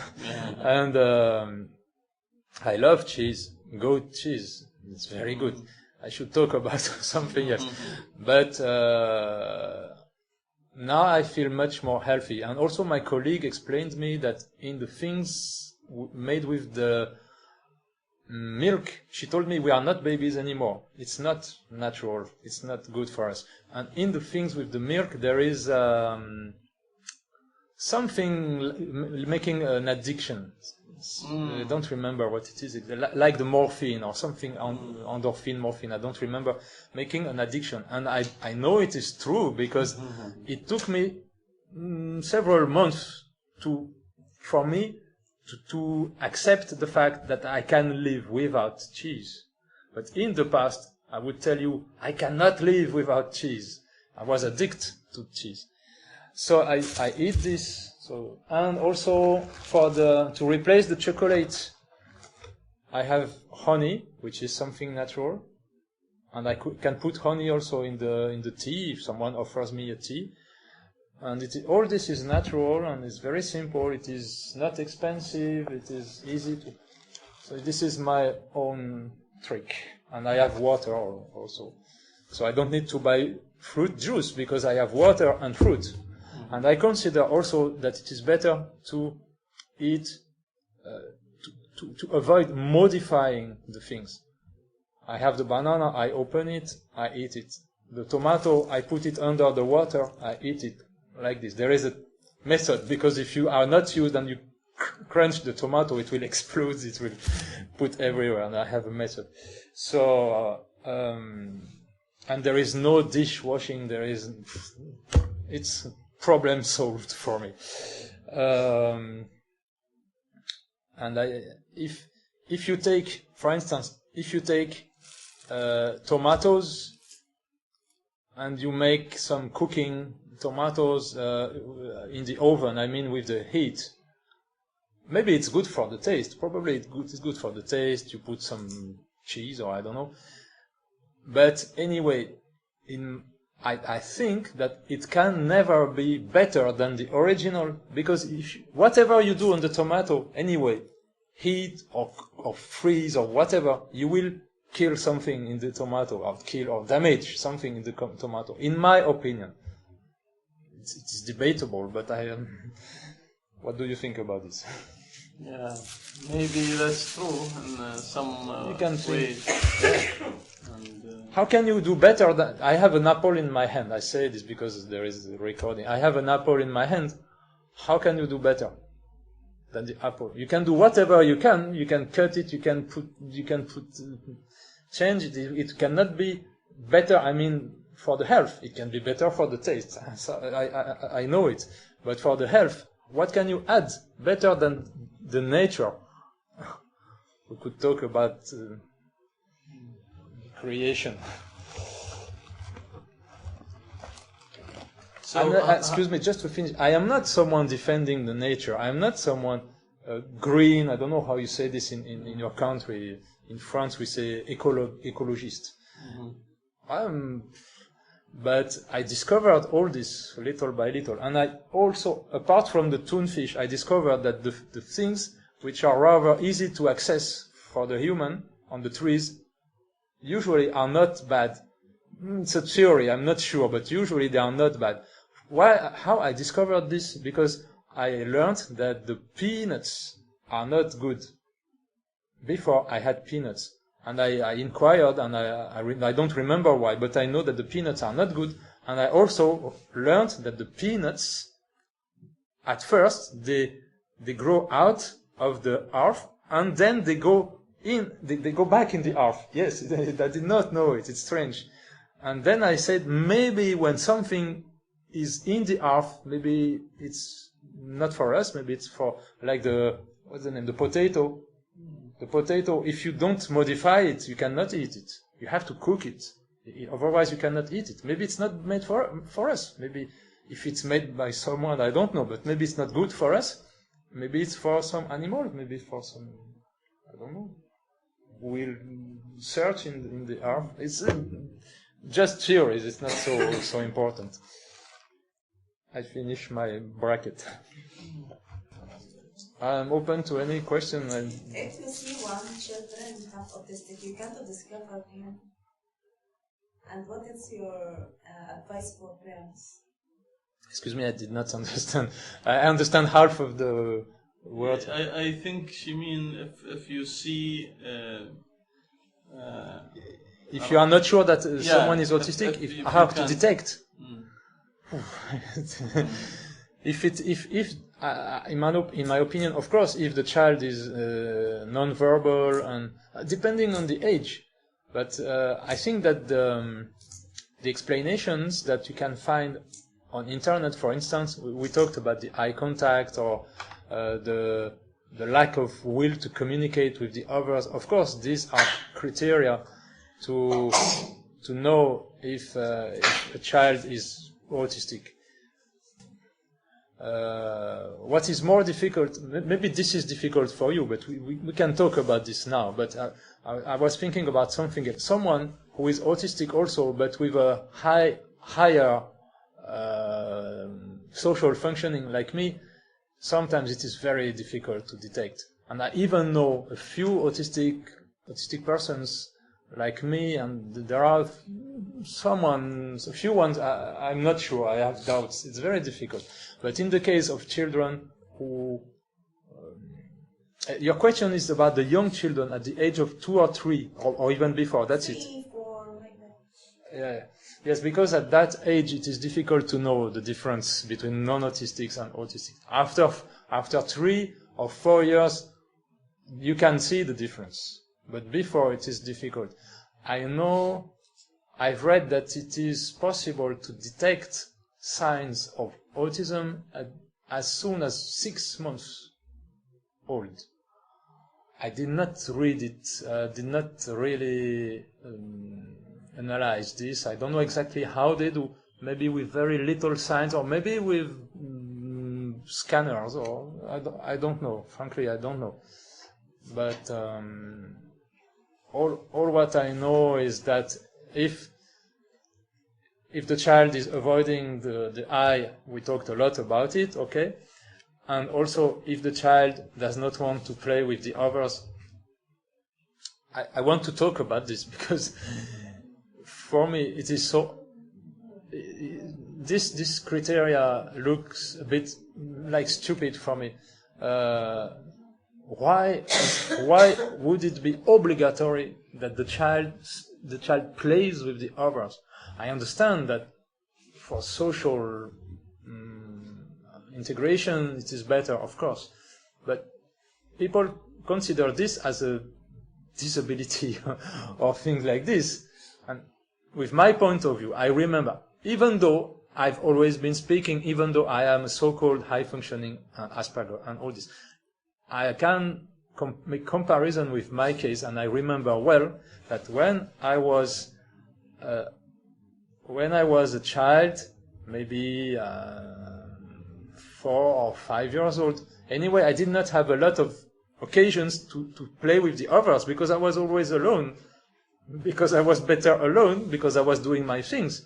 And I love cheese, goat cheese. It's very good. I should talk about something else. But now I feel much more healthy. And also my colleague explained me that in the things made with the milk, she told me we are not babies anymore. It's not natural. It's not good for us. And in the things with the milk, there is something making an addiction. I don't remember what it is. Like the morphine or something, endorphin, morphine. I don't remember, making an addiction. And I know it is true, because it took me several months for me to accept the fact that I can live without cheese. But in the past, I would tell you, I cannot live without cheese. I was addicted to cheese. So I eat this. So, and also to replace the chocolate, I have honey, which is something natural, and I can put honey also in the tea if someone offers me a tea. And all this is natural, and it's very simple. It is not expensive. It is easy to. So this is my own trick, and I have water also, so I don't need to buy fruit juice, because I have water and fruit. And I consider also that it is better to eat, to avoid modifying the things. I have the banana, I open it, I eat it. The tomato, I put it under the water, I eat it like this. There is a method, because if you are not used and you crunch the tomato, it will explode, it will put everywhere, and I have a method. So, and there is no dishwashing, it's problem solved for me. And if you take, for instance, tomatoes and you make some cooking tomatoes in the oven, I mean with the heat, maybe it's good for the taste. Probably it's good for the taste. You put some cheese, or I don't know. But anyway, I think that it can never be better than the original, because whatever you do on the tomato, anyway, heat or freeze or whatever, you will kill something in the tomato, or kill or damage something in the tomato. In my opinion, it's debatable, but What do you think about this? Yeah, maybe that's true in some You can way. think. And, How can you do better than... I have an apple in my hand. I say this because there is a recording. I have an apple in my hand. How can you do better than the apple? You can do whatever you can. You can cut it. You can put change it. It cannot be better. I mean, for the health, it can be better for the taste. So I know it. But for the health, what can you add better than the nature? We could talk about creation. so, Excuse me, just to finish. I am not someone defending the nature. I am not someone green. I don't know how you say this in your country. In France, we say écologiste. But I discovered all this little by little. And I also, apart from the toonfish, I discovered that the things which are rather easy to access for the human on the trees usually are not bad. It's a theory, I'm not sure, but usually they are not bad. How I discovered this? Because I learned that the peanuts are not good. Before I had peanuts. And I inquired, and I don't remember why, but I know that the peanuts are not good. And I also learned that the peanuts, at first, they grow out of the earth, and then they go back in the earth. Yes, I did not know it. It's strange. And then I said, maybe when something is in the earth, maybe it's not for us, maybe it's for, like the potato. The potato, if you don't modify it, you cannot eat it. You have to cook it. Otherwise, you cannot eat it. Maybe it's not made for us. Maybe if it's made by someone, I don't know, but maybe it's not good for us. Maybe it's for some animal. Maybe for some, I don't know. We'll search in the earth. It's just theories. It's not so important. I finish my bracket. I'm open to any question. If you see one children have autistic, you can't discover him. And what is your advice for parents? Excuse me, I did not understand. I understand half of the word. I think she mean if you see. If you are not sure that someone is autistic, if how you to detect? In my opinion, of course, if the child is non-verbal and depending on the age, but I think that the explanations that you can find on internet, for instance, we talked about the eye contact or the lack of will to communicate with the others. Of course, these are criteria to know if a child is autistic. What is more difficult, maybe this is difficult for you, but we can talk about this now. But I was thinking about something else. Someone who is autistic also, but with a higher social functioning like me, sometimes it is very difficult to detect. And I even know a few autistic persons like me, and there are a few ones, I'm not sure, I have doubts. It's very difficult. But in the case of children who... your question is about the young children at the age of 2 or 3, or even before, that's it. 3, 4, like that. Yeah. Yes, because at that age it is difficult to know the difference between non-autistics and autistics. After 3 or 4 years, you can see the difference. But before it is difficult. I've read that it is possible to detect signs of autism as soon as 6 months old. I did not read it, did not really analyze this. I don't know exactly how they do. Maybe with very little signs, or maybe with scanners, or I don't know. Frankly, I don't know. But all what I know is that if the child is avoiding the eye, we talked a lot about it, okay? And also, if the child does not want to play with the others, I want to talk about this because for me it is so... This criteria looks a bit like stupid for me. Why would it be obligatory that the child plays with the others? I understand that for social integration it is better, of course, but people consider this as a disability or things like this. And with my point of view, I remember, even though I've always been speaking, even though I am a so-called high-functioning Asperger and all this, I can make comparison with my case, and I remember well that when I was a child, maybe 4 or 5 years old, anyway, I did not have a lot of occasions to play with the others because I was always alone, because I was better alone, because I was doing my things.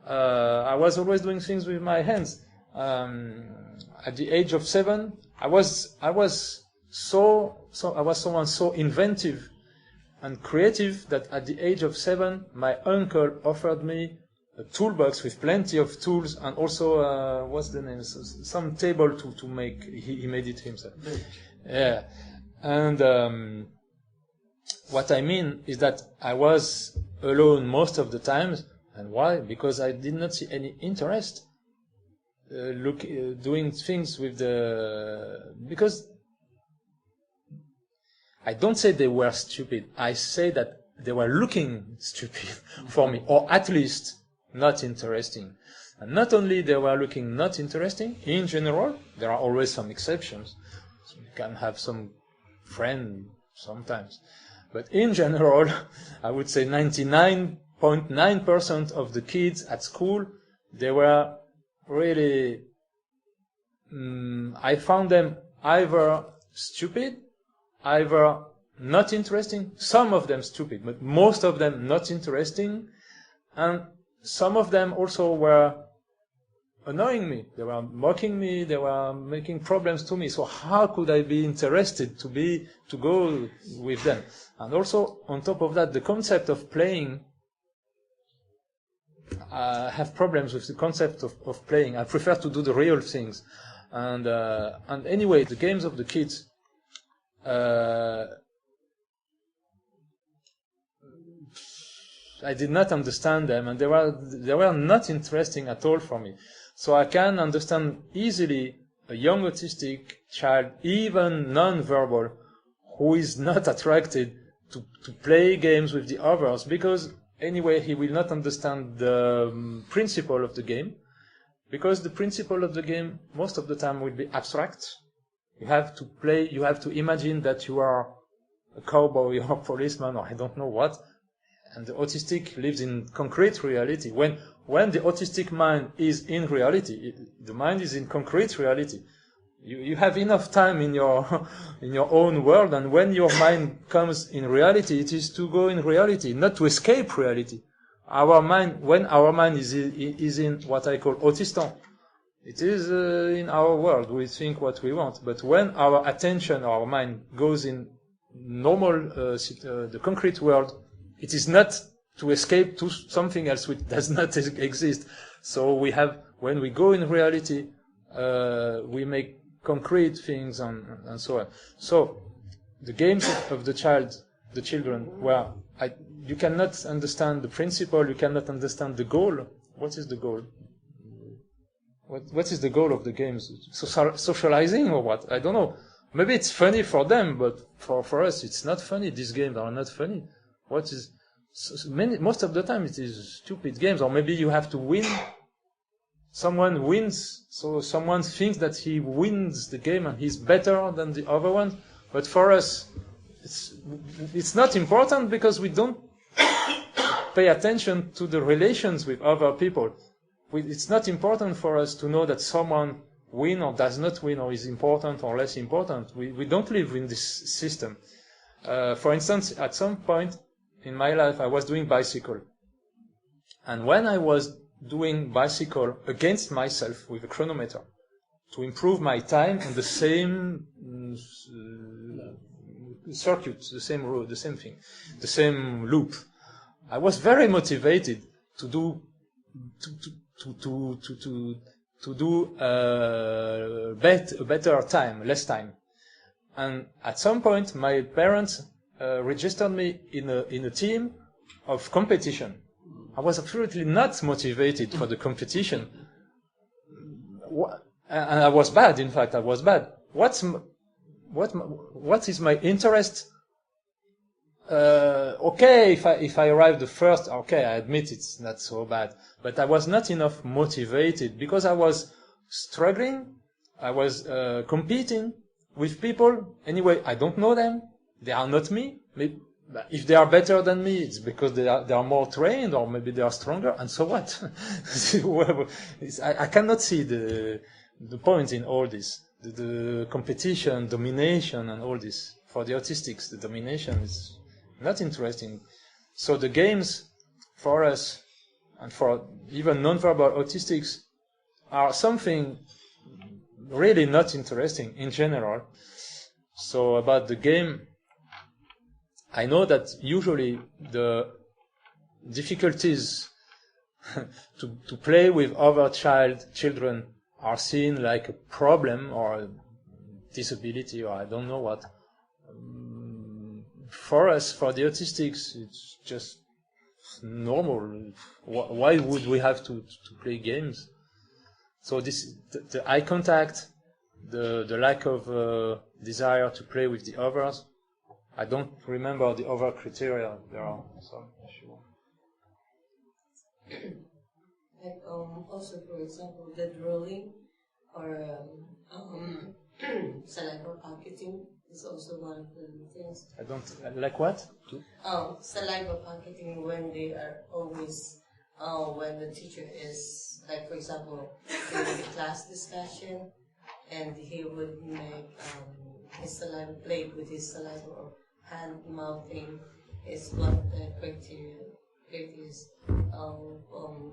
I was always doing things with my hands. At the age of 7, I was someone so inventive and creative that at the age of 7, my uncle offered me a toolbox with plenty of tools and also what's the name? Some table to make. He made it himself. Yeah, and what I mean is that I was alone most of the times. And why? Because I did not see any interest doing things with because I don't say they were stupid. I say that they were looking stupid for me, or at least not interesting. And not only they were looking not interesting, in general, there are always some exceptions. So you can have some friend sometimes. But in general, I would say 99.9% of the kids at school, they were really, I found them either stupid, either not interesting, some of them stupid, but most of them not interesting, and some of them also were annoying me. They were mocking me, they were making problems to me. So how could I be interested to go with them? And also, on top of that, the concept of playing, I have problems with the concept of playing. I prefer to do the real things. And anyway, the games of the kids, I did not understand them, and they were not interesting at all for me. So I can understand easily a young autistic child, even non-verbal, who is not attracted to play games with the others, because anyway he will not understand the principle of the game, because the principle of the game most of the time will be abstract. You have to play, you have to imagine that you are a cowboy or a policeman or I don't know what, and the autistic lives in concrete reality. When the autistic mind is in reality, the mind is in concrete reality. You have enough time in your own world, and when your mind comes in reality, it is to go in reality, not to escape reality. When our mind is in what I call Autistan, it is in our world. We think what we want, but when our attention, our mind goes in normal, the concrete world, it is not to escape to something else which does not exist. So when we go in reality, we make concrete things and so on. So the games of the children, where you cannot understand the principle, you cannot understand the goal. What is the goal? What is the goal of the games? Socializing or what? I don't know. Maybe it's funny for them, but for us it's not funny. These games are not funny. Most of the time it is stupid games, or maybe you have to win. Someone wins, so someone thinks that he wins the game and he's better than the other one. But for us, it's not important because we don't pay attention to the relations with other people. It's not important for us to know that someone wins or does not win, or is important or less important. We don't live in this system. For instance, at some point in my life, I was doing bicycle. And when I was doing bicycle against myself with a chronometer to improve my time on the same circuit, the same road, the same thing, the same loop, I was very motivated to to do a better time, less time. And at some point, my parents registered me in a team of competition. I was absolutely not motivated for the competition. And I was bad, in fact, I was bad. What is my interest? Okay, if I arrive the first, okay, I admit it's not so bad. But I was not enough motivated because I was struggling. I was competing with people. Anyway, I don't know them. They are not me. Maybe, if they are better than me, it's because they are more trained, or maybe they are stronger. And so what? I cannot see the point in all this. The competition, domination, and all this. For the autistics, the domination is not interesting. So the games for us, and for even non-verbal autistics, are something really not interesting in general. So about the game, I know that usually the difficulties to play with other children are seen like a problem or a disability, or I don't know what. For us, for the autistics, it's just normal. Why would we have to play games? So this, the eye contact, the lack of desire to play with the others. I don't remember the other criteria. There are some. Sure. Like also, for example, the drooling or saliva pocketing is also one of the things. I don't like what? Saliva pocketing, when they are always when the teacher is, like, for example, in the class discussion, and he would make his saliva, play with his saliva, or hand mouthing is one of the criteria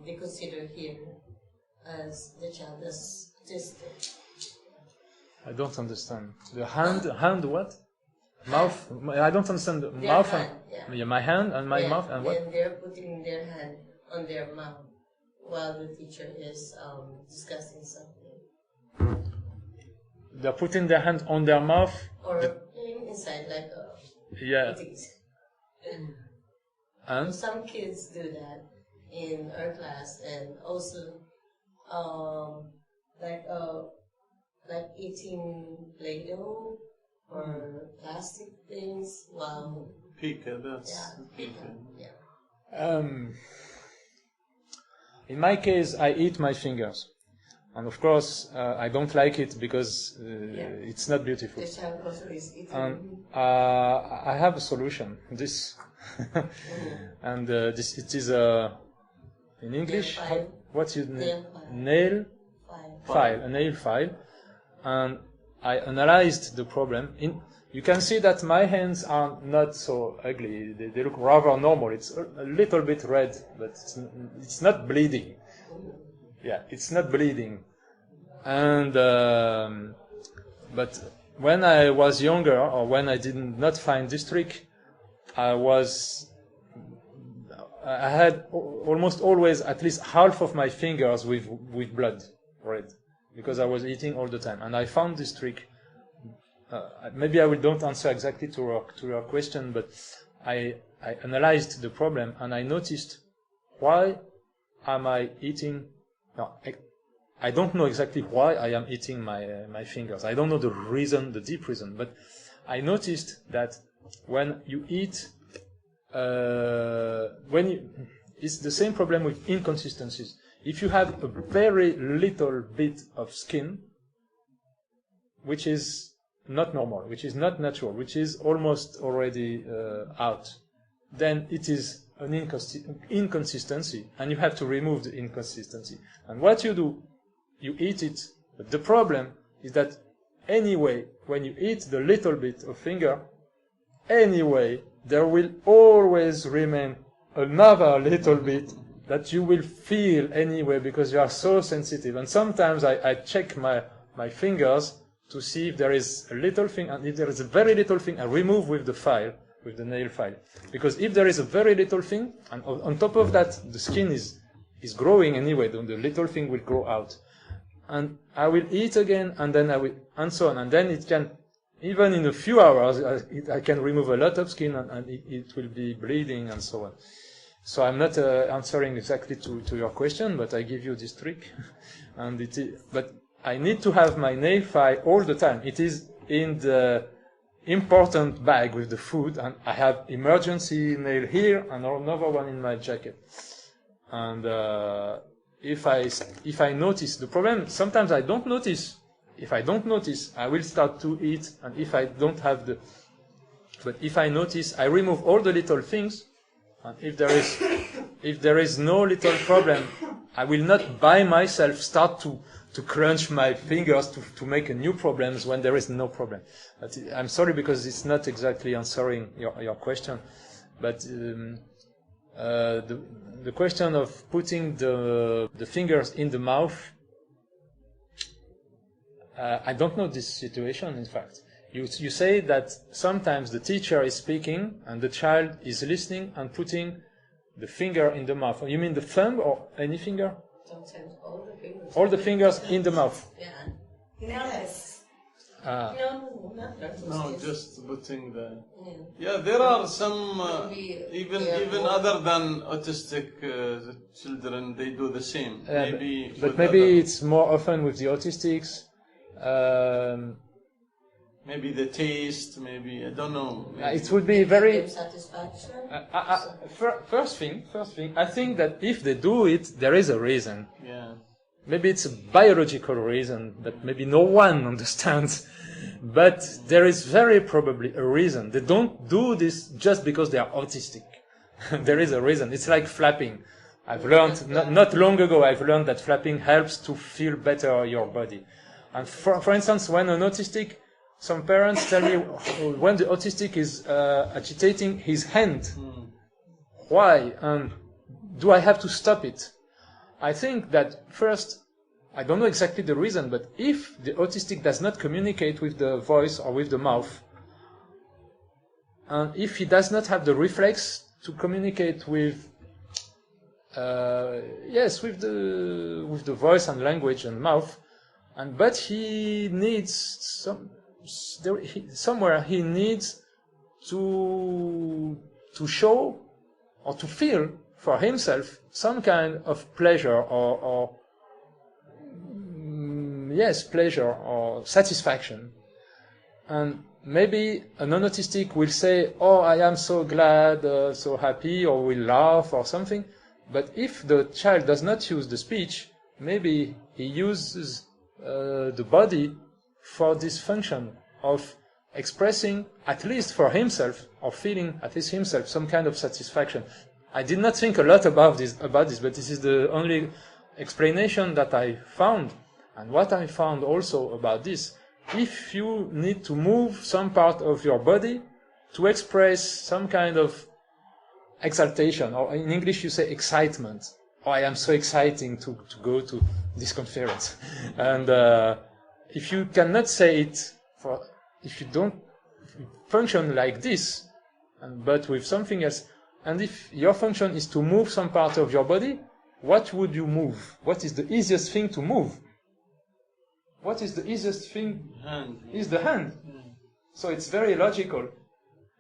they consider here as the child as autistic. I don't understand. The hand what? Mouth? I don't understand the their mouth. Hand, yeah, my hand and my mouth and what? And they're putting their hand on their mouth while the teacher is discussing something. They're putting their hand on their mouth? Or inside, like yeah. And? Some kids do that in our class, and also like eating Play-Doh or plastic things while Pika, that's Pika. Yeah. In my case, I eat my fingers, and of course I don't like it because it's not beautiful. The child also is eating. And I have a solution. This, and this it is in English. What's your name? Nail file. A nail file. And I analyzed the problem. You can see that my hands are not so ugly. They look rather normal. It's a little bit red, but it's not bleeding. Yeah, it's not bleeding. And but when I was younger, or when I did not find this trick, I had almost always at least half of my fingers with blood, red, because I was eating all the time. And I found this trick. Maybe I don't answer exactly to your question, but I analyzed the problem, and I noticed, why am I eating? No, I don't know exactly why I am eating my fingers. I don't know the reason, the deep reason, but I noticed that when you eat, it's the same problem with inconsistencies. If you have a very little bit of skin, which is not normal, which is not natural, which is almost already out, then it is an inconsistency, and you have to remove the inconsistency. And what you do, you eat it. But the problem is that anyway, when you eat the little bit of finger, anyway, there will always remain another little bit that you will feel anyway, because you are so sensitive. And sometimes I check my fingers to see if there is a little thing, and if there is a very little thing, I remove with the file, with the nail file. Because if there is a very little thing, and on top of that, the skin is growing anyway, then the little thing will grow out. and I will eat again, and then I will, and so on. And then it can, even in a few hours, I can remove a lot of skin, and it will be bleeding and so on. So I'm not answering exactly to your question, but I give you this trick. And but I need to have my nail file all the time. It is in the important bag with the food, and I have emergency nail here and another one in my jacket. And if I notice the problem, sometimes I don't notice. If I don't notice, I will start to eat, and if I don't have but if I notice, I remove all the little things, and if there is no little problem, I will not by myself start to crunch my fingers to make a new problems when there is no problem. But I'm sorry because it's not exactly answering your question, but the question of putting the fingers in the mouth, I don't know this situation, in fact. You say that sometimes the teacher is speaking and the child is listening and putting the finger in the mouth. You mean the thumb or any finger? Sometimes all the fingers. All the fingers in the mouth. Yeah. Yes. No, not that. No, just putting the. Yeah. Yeah, there are some Maybe even they are even more- other than autistic children, they do the same. Maybe, But with maybe other- it's more often with the autistics. maybe the taste. Maybe I don't know. Maybe. It would be Give very. them satisfaction. First thing. I think that if they do it, there is a reason. Yeah. Maybe it's a biological reason that maybe no one understands, but there is very probably a reason. They don't do this just because they are autistic. There is a reason. It's like flapping. I've learned, not long ago, I've learned that flapping helps to feel better your body. And for instance, when an autistic, some parents tell me when the autistic is agitating his hand, why? And do I have to stop it? I think that first, I don't know exactly the reason, but if the autistic does not communicate with the voice or with the mouth, and if he does not have the reflex to communicate with, with the voice and language and mouth, but he needs somewhere he needs to show or to feel for himself some kind of pleasure or pleasure or satisfaction. And maybe a non-autistic will say, oh, I am so glad, so happy, or will laugh or something. But if the child does not use the speech, maybe he uses the body for this function of expressing, at least for himself, or feeling, at least himself, some kind of satisfaction. I did not think a lot about this, but this is the only explanation that I found. And what I found also about this, if you need to move some part of your body to express some kind of exaltation, or in English you say excitement, oh, I am so exciting to go to this conference. And if you cannot say it, if you don't function like this, but with something else, and if your function is to move some part of your body, what would you move? What is the easiest thing to move? What is the easiest thing? Hand. Is the hand. So it's very logical.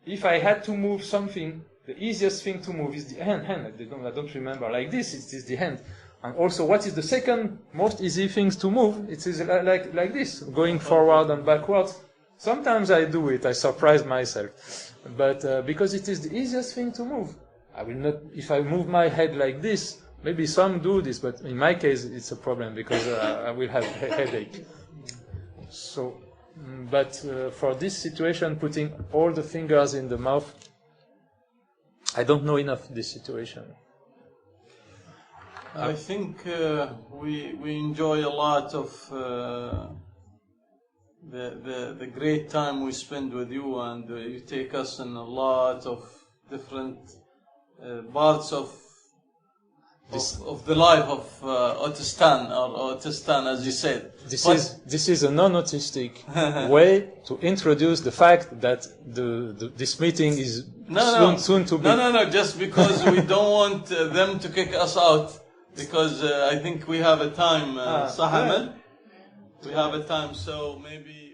If I had to move something, the easiest thing to move is the hand. I don't remember like this. It is the hand. And also, what is the second most easy things to move? It is like this, going forward and backwards. Sometimes I do it. I surprise myself, but because it is the easiest thing to move, I will not. If I move my head like this, maybe some do this, but in my case, it's a problem because I will have a headache. So, but for this situation, putting all the fingers in the mouth, I don't know enough this situation. I think we enjoy a lot of the great time we spend with you, and you take us in a lot of different parts of the life of Autistan, or Autistan, as you said. This is a non-autistic way to introduce the fact that this meeting is soon to be. No, just because we don't want them to kick us out, because I think we have a time, Sahamed. We have a time, so maybe